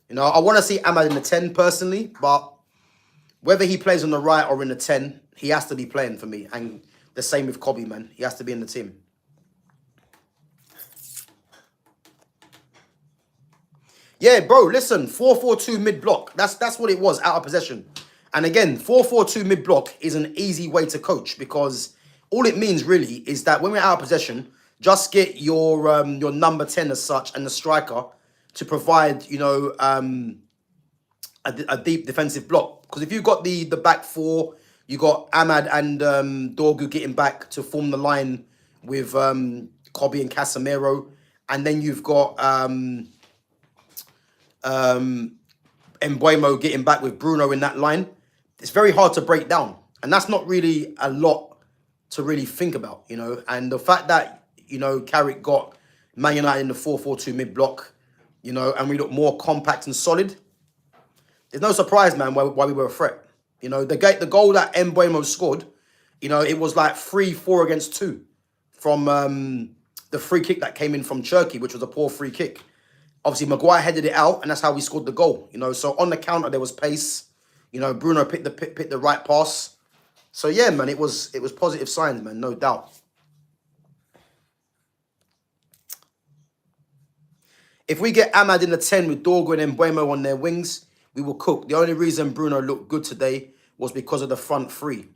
You know, I want to see Ahmad in the 10 personally, but whether he plays on the right or in the 10, he has to be playing for me. And the same with Kobe, man. He has to be in the team. Yeah, bro, listen, 4-4-2 mid-block. That's what it was, out of possession. And again, 4-4-2 mid-block is an easy way to coach because all it means really is that when we're out of possession, just get your number 10 as such and the striker to provide, you know, a deep defensive block. Because if you've got the back four, you got Ahmad and Dorgu getting back to form the line with Kobe and Casemiro. And then you've got Mbeumo getting back with Bruno in that line. It's very hard to break down. And that's not really a lot to really think about, you know. And the fact that, you know, Carrick got Man United in the 4-4-2 mid-block, you know, and we look more compact and solid, there's no surprise, man, why we were a threat. You know, the goal that Mbeumo scored, you know, it was like 3-4 against 2 from the free kick that came in from Turkey, which was a poor free kick. Obviously, Maguire headed it out, and that's how we scored the goal. You know, so on the counter there was pace. You know, Bruno picked the right pass. So yeah, man, it was positive signs, man, no doubt. If we get Ahmad in the 10 with Dorgu and Mbeumo on their wings, we will cook. The only reason Bruno looked good today was because of the front three.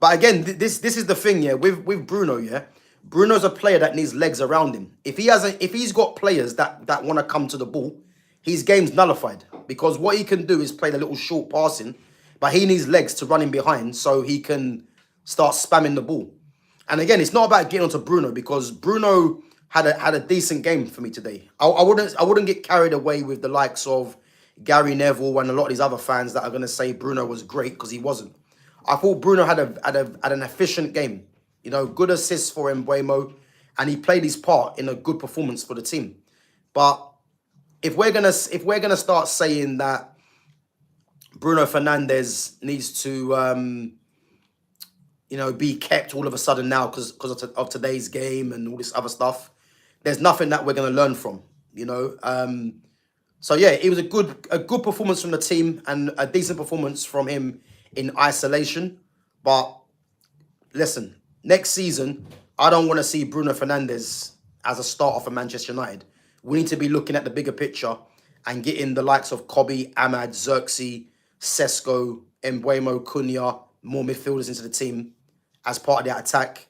But again, this is the thing, yeah, with Bruno, yeah. Bruno's a player that needs legs around him. If he's got players that want to come to the ball, his game's nullified. Because what he can do is play the little short passing, but he needs legs to run in behind so he can start spamming the ball. And again, it's not about getting onto Bruno because Bruno had a decent game for me today. I wouldn't get carried away with the likes of Gary Neville and a lot of these other fans that are going to say Bruno was great because he wasn't. I thought Bruno had an efficient game. You know, good assists for Mbeumo, and he played his part in a good performance for the team. But if we're gonna start saying that Bruno Fernandes needs to you know, be kept all of a sudden now because of today's game and all this other stuff, there's nothing that we're gonna learn from. You know, so yeah, it was a good performance from the team and a decent performance from him in isolation. But listen, next season, I don't want to see Bruno Fernandes as a starter for Manchester United. We need to be looking at the bigger picture and getting the likes of Kobe, Ahmad, Xerxes, Sesko, Mbeumo, Cunha, more midfielders into the team as part of their attack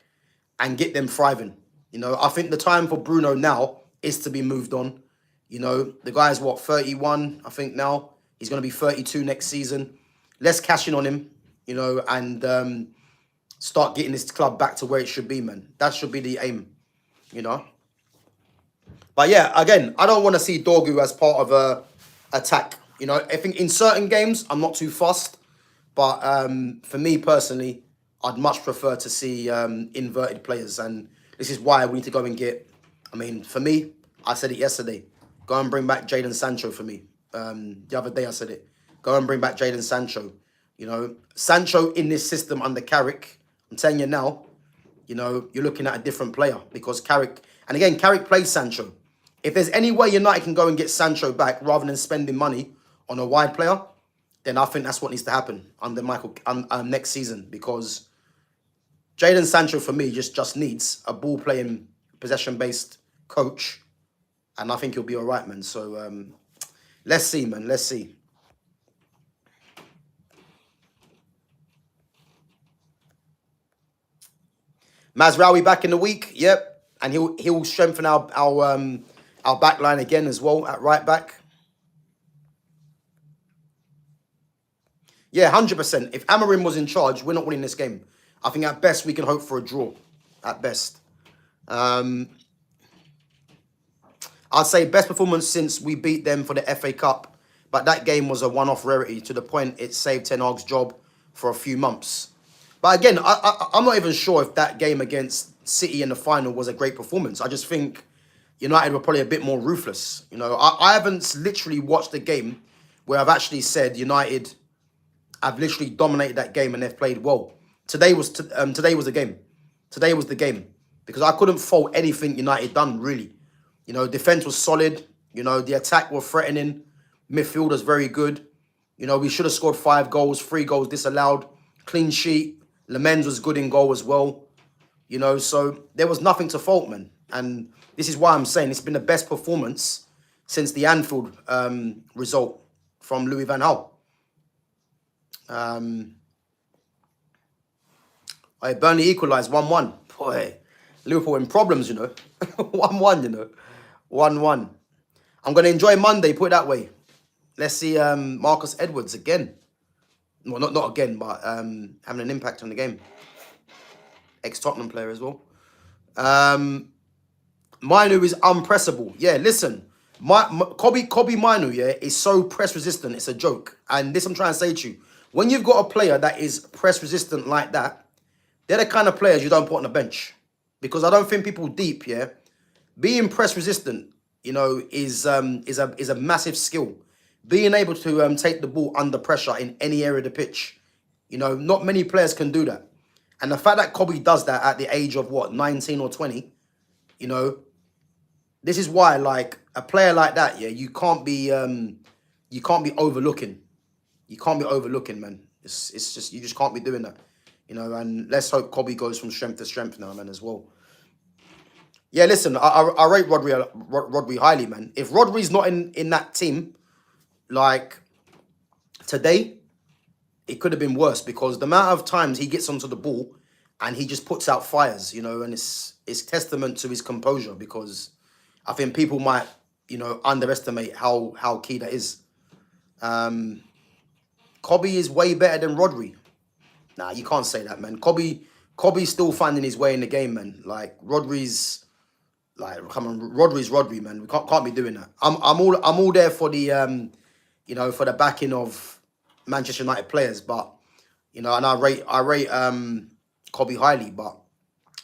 and get them thriving. You know, I think the time for Bruno now is to be moved on. You know, the guy's, what, 31, I think now. He's going to be 32 next season. Let's cash in on him, you know, and start getting this club back to where it should be, man. That should be the aim, you know. But yeah, again, I don't want to see Dorgu as part of a attack. You know, I think in certain games, I'm not too fussed. But for me personally, I'd much prefer to see inverted players. And this is why we need to go and get, I mean, for me, I said it yesterday. Go and bring back Jadon Sancho for me. The other day I said it. Go and bring back Jadon Sancho. You know, Sancho in this system under Carrick, I'm telling you now, you know, you're looking at a different player because Carrick, and again, Carrick plays Sancho. If there's any way United can go and get Sancho back rather than spending money on a wide player, then I think that's what needs to happen under Michael next season because Jadon Sancho for me just needs a ball playing possession based coach, and I think he'll be all right, man. So let's see, man. Let's see. Mazraoui back in the week, yep, and he'll strengthen our back line again as well at right back. Yeah, 100%. If Amorim was in charge, we're not winning this game. I think at best we can hope for a draw. At best, I'd say best performance since we beat them for the FA Cup, but that game was a one-off rarity to the point it saved Ten Hag's job for a few months. But again, I'm not even sure if that game against City in the final was a great performance. I just think United were probably a bit more ruthless. You know, I haven't literally watched a game where I've actually said United have literally dominated that game and they've played well. Today was the game. Today was the game because I couldn't fault anything United done really. You know, defense was solid. You know, the attack were threatening. Midfield was very good. You know, we should have scored 5 goals, 3 goals disallowed. Clean sheet. Lemens was good in goal as well. You know, so there was nothing to fault, man. And this is why I'm saying it's been the best performance since the Anfield result from Louis van Gaal. Burnley equalised 1-1. Boy, Liverpool in problems, you know. 1-1, you know. 1-1. I'm going to enjoy Monday, put it that way. Let's see Marcus Edwards again. Well, not again, but having an impact on the game. Ex-Tottenham player as well. Mainu is unpressable. Yeah, listen. Kobe Mainu, yeah, is so press resistant. It's a joke. And this I'm trying to say to you. When you've got a player that is press resistant like that, they're the kind of players you don't put on the bench. Because I don't think people deep, yeah, being press resistant, you know, is a massive skill. Being able to take the ball under pressure in any area of the pitch, you know, not many players can do that. And the fact that Kobe does that at the age of, what, 19 or 20, you know, this is why, like, a player like that, yeah, you can't be overlooking. You can't be overlooking, man. It's just, you just can't be doing that, you know, and let's hope Kobe goes from strength to strength now, man, as well. Yeah, listen, I rate Rodri highly, man. If Rodri's not in that team, like, today, it could have been worse because the amount of times he gets onto the ball and he just puts out fires, you know, and it's testament to his composure because I think people might, you know, underestimate how key that is. Kobe is way better than Rodri. Nah, you can't say that, man. Kobe's still finding his way in the game, man. Like, Rodri's, like, come on, Rodri's Rodri, man. We can't be doing that. I'm all there for the, you know, for the backing of Manchester United players, but you know, and I rate Kobe highly, but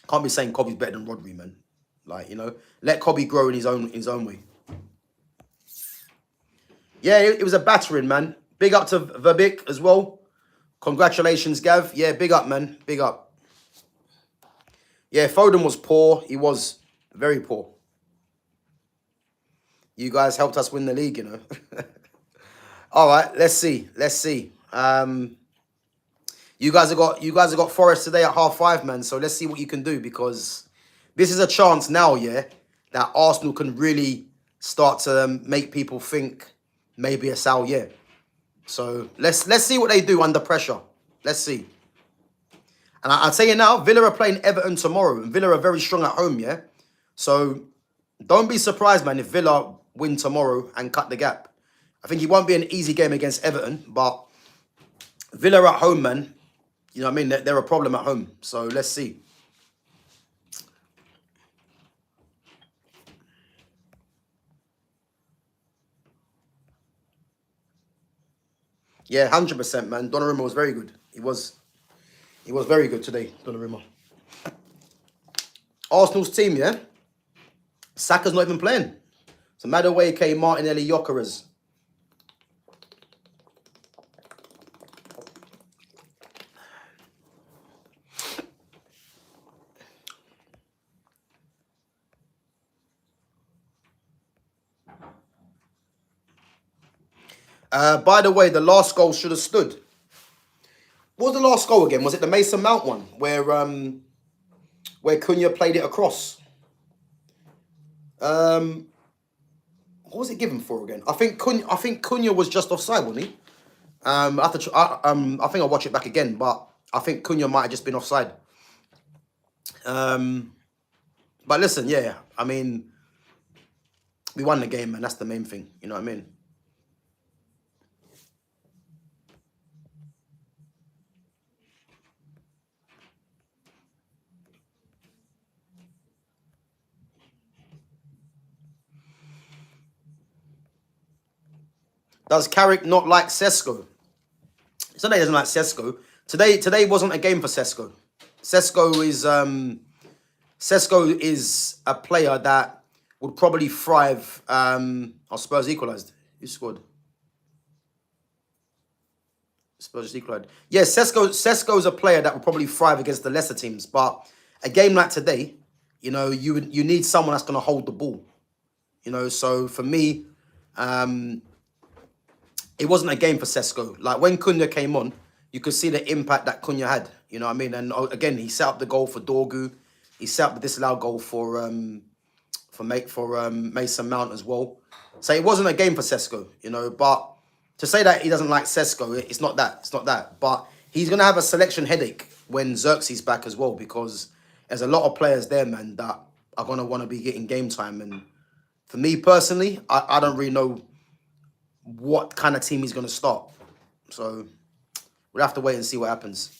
can't be saying Kobe's better than Rodri, man. Like, you know, let Kobe grow in his own way. Yeah, it was a battering, man. Big up to Verbeek as well. Congratulations, Gav. Yeah, big up, man. Big up. Yeah, Foden was poor. He was very poor. You guys helped us win the league, you know. All right, let's see. Let's see. You guys have got Forest today at 5:30, man. So let's see what you can do because this is a chance now, yeah, that Arsenal can really start to make people think maybe a Sal, yeah. So let's see what they do under pressure. Let's see. And I'll tell you now, Villa are playing Everton tomorrow, and Villa are very strong at home, yeah. So don't be surprised, man, if Villa win tomorrow and cut the gap. I think it won't be an easy game against Everton, but Villa at home, man. You know what I mean? They're a problem at home. So let's see. Yeah, 100%, man. Donnarumma was very good. He was very good today, Donnarumma. Arsenal's team, yeah? Saka's not even playing. So Madueke, Martinelli, Gyökeres. By the way, the last goal should have stood. What was the last goal again? Was it the Mason Mount one where Cunha played it across? What was it given for again? I think Cunha was just offside, wasn't he? I think I'll watch it back again, but I think Cunha might have just been offside. But listen, yeah, I mean, we won the game, man. That's the main thing. You know what I mean? Does Carrick not like Sesko? It's not that he doesn't like Sesko. Today wasn't a game for Sesko. Sesko is Sesko is a player that would probably thrive. Spurs equalised. Who scored? Spurs equalised. Yeah, Sesko's a player that would probably thrive against the lesser teams. But a game like today, you need someone that's going to hold the ball. So for me, it wasn't a game for Sesko. Like when Cunha came on, you could see the impact that Cunha had. You know what I mean? And again, he set up the goal for Dorgu. He set up the disallowed goal for Mason Mount as well. So it wasn't a game for Sesko, But to say that he doesn't like Sesko, it's not that. It's not that. But he's gonna have a selection headache when Xerxes back as well, because there's a lot of players there, man, that are gonna want to be getting game time. And for me personally, I don't really know what kind of team he's gonna start. So we'll have to wait and see what happens.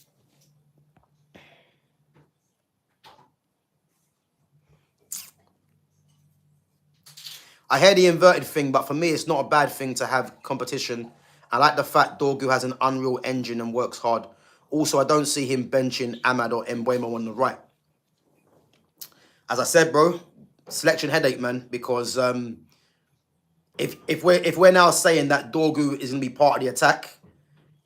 I hear the inverted thing, but for me, it's not a bad thing to have competition. I like the fact Dorgu has an unreal engine and works hard. Also, I don't see him benching Ahmad or Mbeumo on the right. As I said, bro, selection headache, man, because if we're now saying that Dorgu is gonna be part of the attack,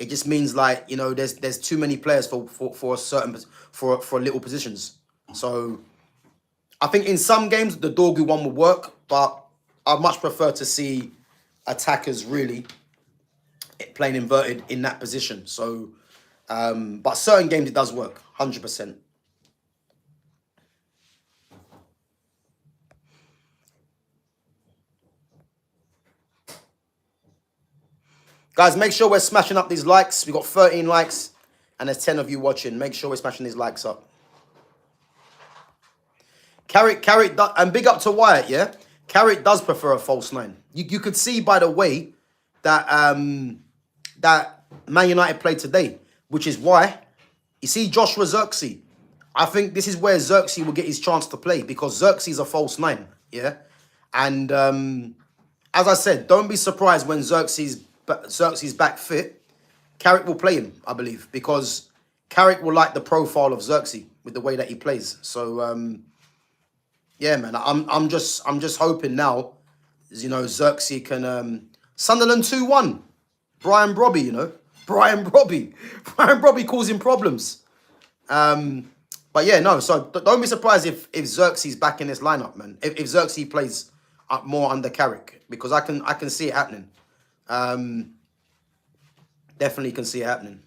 it just means like there's too many players for a certain for little positions. So I think in some games the Dorgu one will work, but I'd much prefer to see attackers really playing inverted in that position. So, but certain games it does work, 100%. Guys, make sure we're smashing up these likes. We got 13 likes and there's 10 of you watching. Make sure we're smashing these likes up. Carrick, and big up to Wyatt, yeah? Carrick does prefer a false nine. You could see by the way that that Man United played today, which is why you see Joshua Xerxes. I think this is where Xerxes will get his chance to play, because Xerxes is a false nine, yeah. And as I said, don't be surprised when Xerxes back fit. Carrick will play him, I believe, because Carrick will like the profile of Xerxes with the way that he plays. So yeah, man, I'm just hoping now, Xerxes can Sunderland 2-1. Brian Brobby, Brian Brobby causing problems. But yeah, no. So don't be surprised if Xerxes back in this lineup, man. If Xerxes plays up more under Carrick, because I can see it happening. Definitely can see it happening.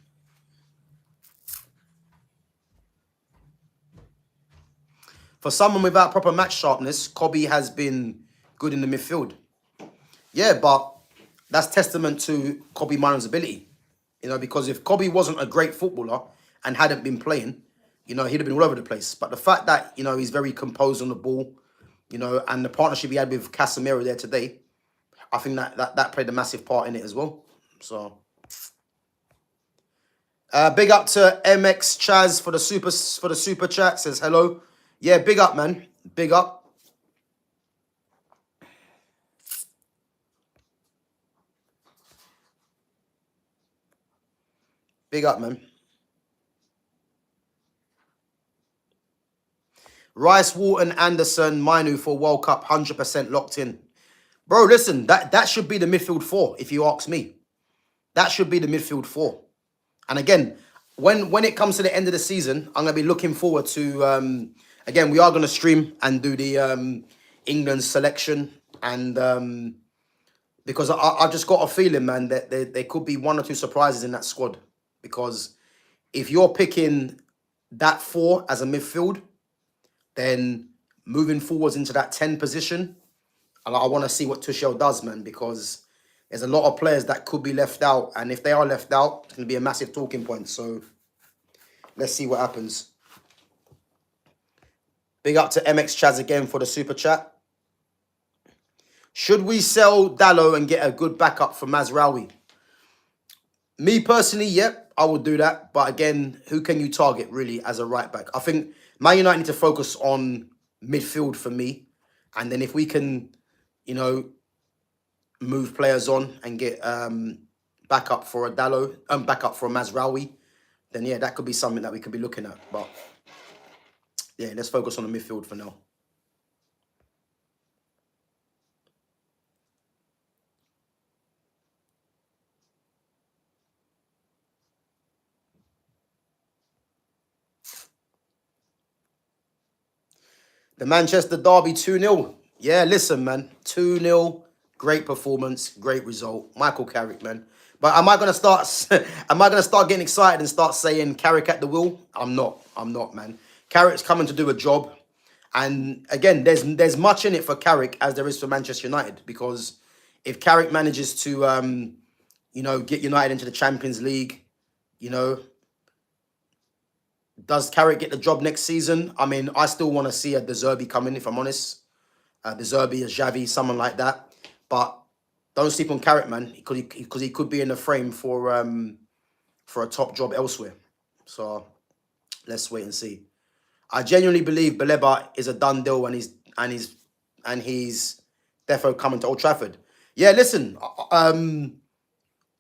For someone without proper match sharpness, Kobe has been good in the midfield. Yeah, but that's testament to Kobe Mino's ability. Because if Kobe wasn't a great footballer and hadn't been playing, he'd have been all over the place. But the fact that, he's very composed on the ball, and the partnership he had with Casemiro there today, I think that played a massive part in it as well. So big up to MX Chaz for the super chat. Says hello. Yeah, big up, man. Big up. Big up, man. Rice, Walton, Anderson, Mainu for World Cup, 100% locked in. Bro, listen, that should be the midfield four, if you ask me. That should be the midfield four. And again, when it comes to the end of the season, I'm going to be looking forward to... again, we are going to stream and do the England selection. And because I just got a feeling, man, that there could be one or two surprises in that squad. Because if you're picking that four as a midfield, then moving forwards into that 10 position, I want to see what Tuchel does, man, because there's a lot of players that could be left out. And if they are left out, it's going to be a massive talking point. So let's see what happens. Big up to MX Chaz again for the super chat. Should we sell Dallo and get a good backup for Mazraoui? Me personally, yep, I would do that. But again, who can you target really as a right back? I think Man United need to focus on midfield for me. And then if we can, move players on and get backup for a Dallo, backup for a Mazraoui, then yeah, that could be something that we could be looking at. But yeah, let's focus on the midfield for now. The Manchester Derby 2-0. Yeah, listen, man. 2-0. Great performance, great result. Michael Carrick, man. But am I gonna start getting excited and start saying Carrick at the wheel? I'm not. I'm not, man. Carrick's coming to do a job. And again, there's much in it for Carrick as there is for Manchester United, because if Carrick manages to get United into the Champions League, you know, does Carrick get the job next season? I mean, I still want to see a De Zerbi come in, if I'm honest. De Zerbi, a Xavi, someone like that. But don't sleep on Carrick, man, because he could be in the frame for a top job elsewhere. So let's wait and see. I genuinely believe Baleba is a done deal, and he's defo coming to Old Trafford. Yeah, listen, I've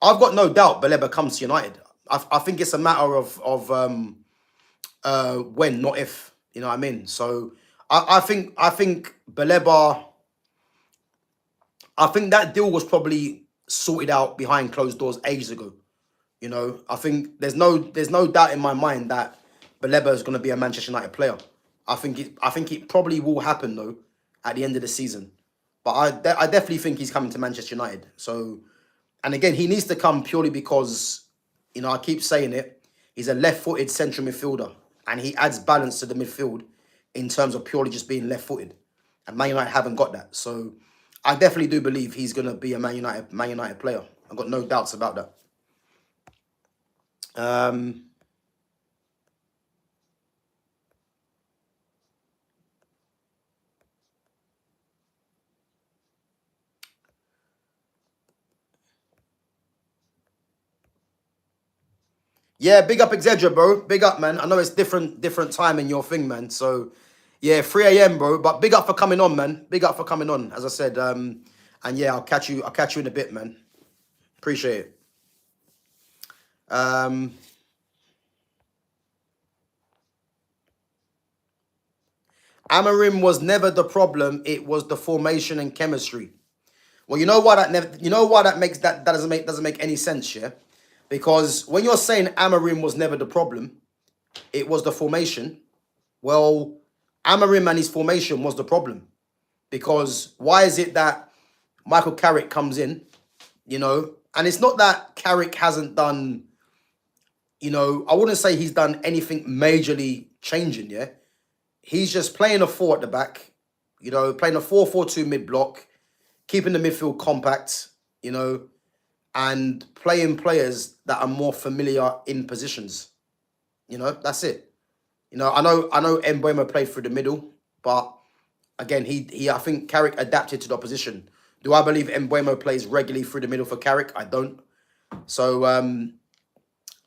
got no doubt Baleba comes to United. I think it's a matter of when, not if. You know what I mean? So I think Baleba. I think that deal was probably sorted out behind closed doors ages ago. You know, I think there's no doubt in my mind that Baleba is going to be a Manchester United player. I think it probably will happen though at the end of the season. But I definitely think he's coming to Manchester United. So, and again, he needs to come purely because, you know, I keep saying it, he's a left-footed central midfielder, and he adds balance to the midfield in terms of purely just being left-footed. And Man United haven't got that. So I definitely do believe he's going to be a Man United player. I've got no doubts about that. Yeah, big up Exedra, bro. Big up, man. I know it's different time in your thing, man. So yeah, 3 a.m., bro. But big up for coming on, man. Big up for coming on, as I said. And yeah, I'll catch you in a bit, man. Appreciate it. Amarim was never the problem. It was the formation and chemistry. Well, you know why that doesn't make any sense, yeah? Because when you're saying Amarim was never the problem, it was the formation. Well, Amarim and his formation was the problem. Because why is it that Michael Carrick comes in, you know, and it's not that Carrick hasn't done, you know, I wouldn't say he's done anything majorly changing, yeah? He's just playing a 4 at the back, you know, playing a 4-4-2 mid-block, keeping the midfield compact, you know, and playing players that are more familiar in positions. You know, that's it. You know, I know Mbeumo played through the middle, but again, I think Carrick adapted to the opposition. Do I believe Mbeumo plays regularly through the middle for Carrick? I don't. So,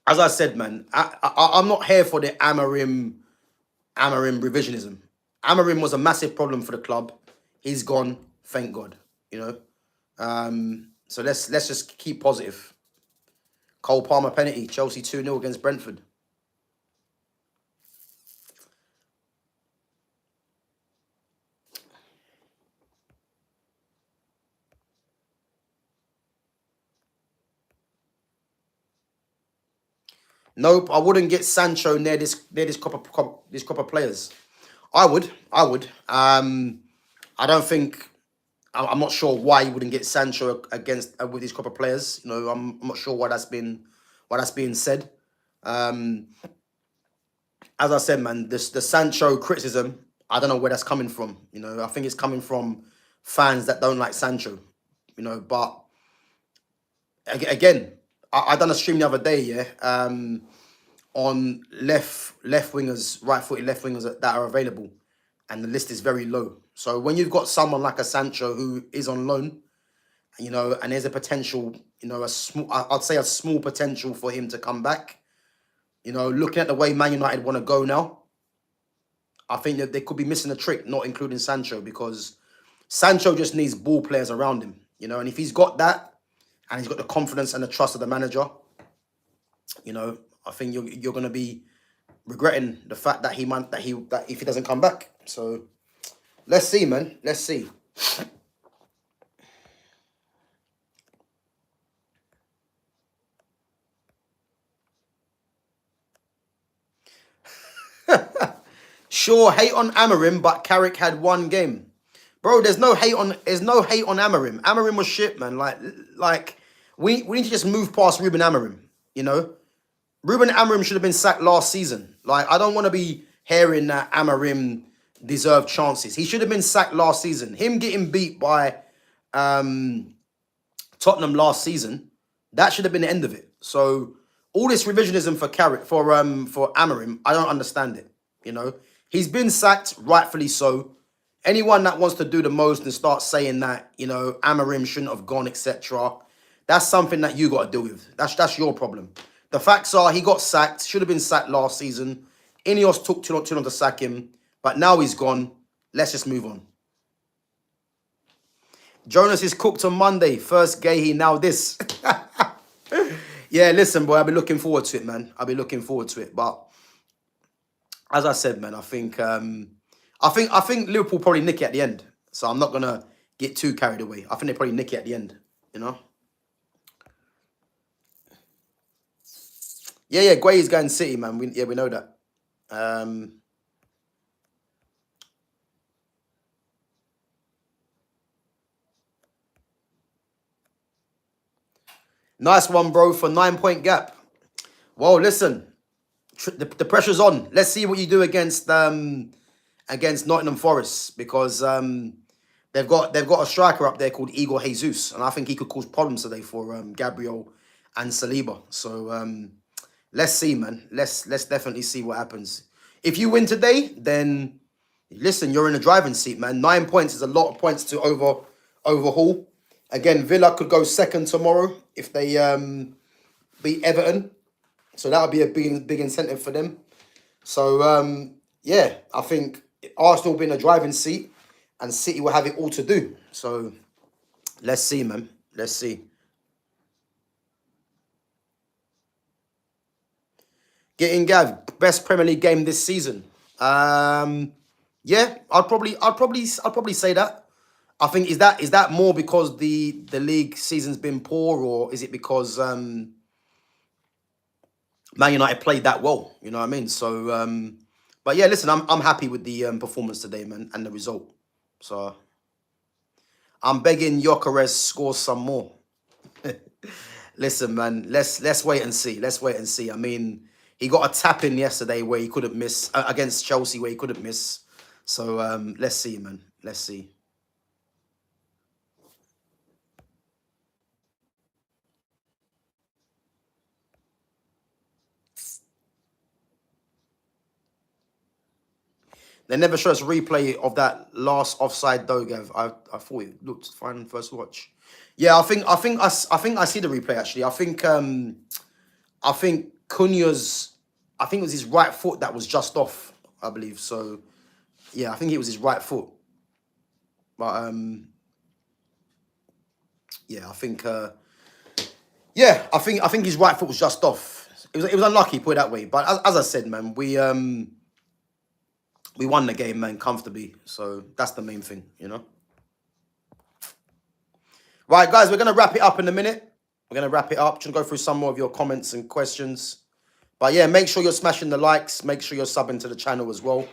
as I said, man, I'm not here for the Amarim revisionism. Amarim was a massive problem for the club. He's gone, thank God. You know, so let's just keep positive. Cole Palmer penalty, Chelsea 2-0 against Brentford. Nope, I wouldn't get Sancho near this crop of players. I would. I don't think. I'm not sure why you wouldn't get Sancho against with these crop of players. You know, I'm not sure why that's being said. As I said, man, the Sancho criticism, I don't know where that's coming from. You know, I think it's coming from fans that don't like Sancho. You know, but again, I done a stream the other day, yeah, on left wingers, right-footed left wingers that are available, and the list is very low. So when you've got someone like a Sancho who is on loan, you know, and there's a potential, you know, I'd say a small potential for him to come back. You know, looking at the way Man United want to go now, I think that they could be missing a trick, not including Sancho, because Sancho just needs ball players around him, you know, and if he's got that, and he's got the confidence and the trust of the manager, you know, I think you're gonna be regretting the fact that that if he doesn't come back. So let's see, man. Let's see. Sure, hate on Amarim, but Carrick had one game. Bro, there's no hate on Amarim. Amarim was shit, man. Like we need to just move past Ruben Amarim, you know? Ruben Amarim should have been sacked last season. Like, I don't want to be hearing that Amarim deserved chances. He should have been sacked last season. Him getting beat by Tottenham last season, that should have been the end of it. So all this revisionism for Carrick for Amarim, I don't understand it. You know, he's been sacked, rightfully so. Anyone that wants to do the most and start saying that, you know, Amarim shouldn't have gone, etc., that's something that you got to deal with. That's your problem. The facts are he got sacked, should have been sacked last season. Ineos took too long to sack him, but now he's gone. Let's just move on. Jonas is cooked on Monday. First Gahey, now this. Yeah, listen, boy, I'll be looking forward to it, man. I'll be looking forward to it. But as I said, man, I think Liverpool probably nick it at the end. So I'm not gonna get too carried away. I think they probably nick it at the end, you know? Yeah, Guay is going City, man. We know that. Nice one, bro, for 9-point gap. Well, listen, the pressure's on. Let's see what you do against Nottingham Forest, because they've got a striker up there called Igor Jesus, and I think he could cause problems today for Gabriel and Saliba. So let's see, man. Let's definitely see what happens. If you win today, then listen, you're in the driving seat, man. 9 points is a lot of points to overhaul. Again, Villa could go second tomorrow if they beat Everton. So that would be a big incentive for them. So, yeah, I think Arsenal will be in a driving seat and City will have it all to do. So, let's see, man. Let's see. Getting Gav, best Premier League game this season. Yeah, I'd probably say that. I think is that more because the league season's been poor, or is it because Man United played that well? You know what I mean? So, but yeah, listen, I'm happy with the performance today, man, and the result. So I'm begging Gyökeres score some more. Listen, man, let's wait and see. Let's wait and see. I mean, he got a tap in yesterday where he couldn't miss against Chelsea, where he couldn't miss. So let's see, man. Let's see. They never show us a replay of that last offside though, Gav. I thought it looked fine first watch. Yeah, I think I see the replay actually. I think Cunha's, I think it was his right foot that was just off, I believe. So yeah, I think it was his right foot. But yeah, I think I think his right foot was just off. It was unlucky, put it that way. But as I said, man, we won the game, man, comfortably. So that's the main thing, you know. Right, guys, we're going to wrap it up in a minute. We're going to wrap it up. Just go through some more of your comments and questions. But yeah, make sure you're smashing the likes. Make sure you're subbing to the channel as well.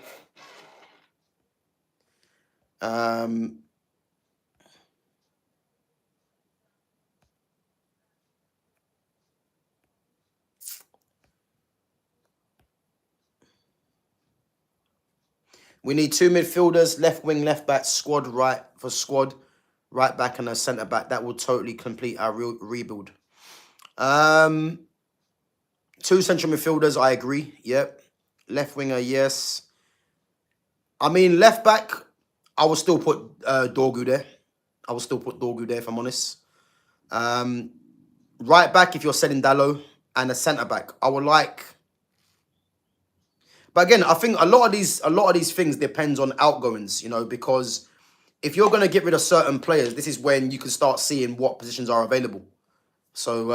We need 2 midfielders, left wing, left back, squad, right back, and a centre back. That will totally complete our rebuild. 2 central midfielders, I agree. Yep. Left winger, yes. I mean, left back, I will still put Dorgu there. I will still put Dorgu there, if I'm honest. Right back, if you're selling Dallo, and a centre back, I would like. But again, I think a lot of these things depends on outgoings, you know, because if you're going to get rid of certain players, this is when you can start seeing what positions are available. So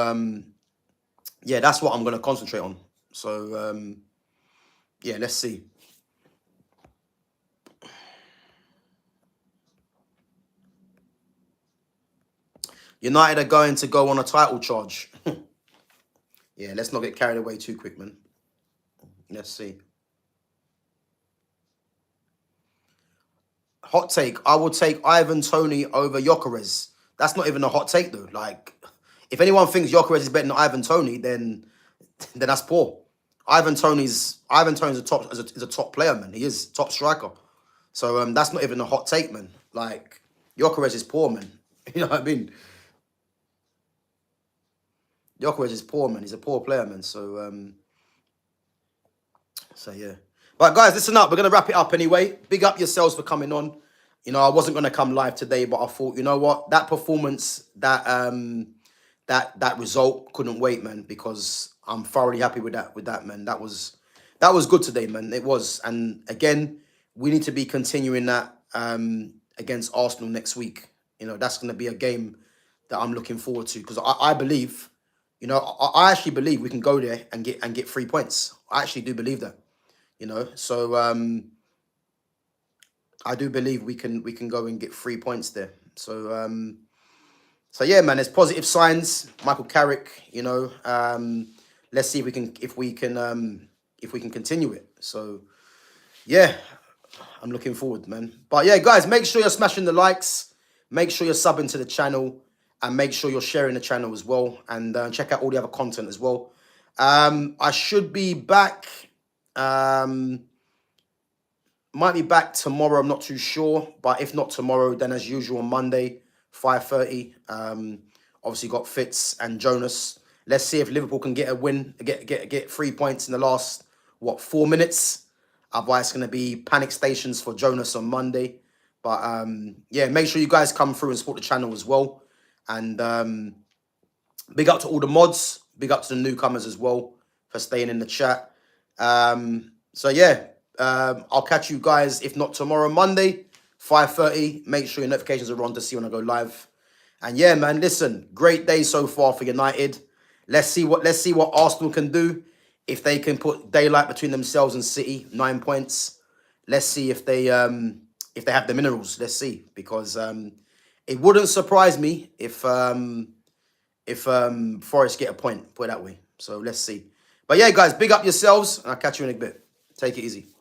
yeah, that's what I'm going to concentrate on. So yeah, let's see. United are going to go on a title charge. Yeah, let's not get carried away too quick, man. Let's see. Hot take. I will take Ivan Toney over Gyökeres. That's not even a hot take, though. Like, if anyone thinks Gyökeres is better than Ivan Toney, then that's poor. Ivan Toney's is a top player, man. He is top striker. So that's not even a hot take, man. Like, Gyökeres is poor, man. You know what I mean? Gyökeres is poor, man. He's a poor player, man. So yeah. But guys, listen up. We're gonna wrap it up anyway. Big up yourselves for coming on. You know, I wasn't gonna come live today, but I thought, you know what, that performance, that result couldn't wait, man, because I'm thoroughly happy with that, man. That was good today, man. It was. And again, we need to be continuing that against Arsenal next week. You know, that's gonna be a game that I'm looking forward to, because I believe, you know, I actually believe we can go there and get 3 points. I actually do believe that. You know, so I do believe we can go and get 3 points there. So yeah, man, there's positive signs. Michael Carrick, you know, let's see if we can continue it. So yeah, I'm looking forward, man. But yeah, guys, make sure you're smashing the likes, make sure you're subbing to the channel, and make sure you're sharing the channel as well, and check out all the other content as well. I should be back. Might be back tomorrow, I'm not too sure. But if not tomorrow, then as usual on Monday, 5:30. Obviously got Fitz and Jonas. Let's see if Liverpool can get a win, get 3 points in the last, 4 minutes. Otherwise, it's going to be panic stations for Jonas on Monday. But yeah, make sure you guys come through and support the channel as well. And big up to all the mods. Big up to the newcomers as well for staying in the chat. So yeah, I'll catch you guys, if not tomorrow, Monday, 5:30. Make sure your notifications are on to see when I go live. And yeah, man, listen, great day so far for United. Let's see what Arsenal can do. If they can put daylight between themselves and City, 9 points. Let's see if they have the minerals. Let's see, because it wouldn't surprise me if Forest get a point, put it that way. So let's see. But yeah, guys, big up yourselves, and I'll catch you in a bit. Take it easy.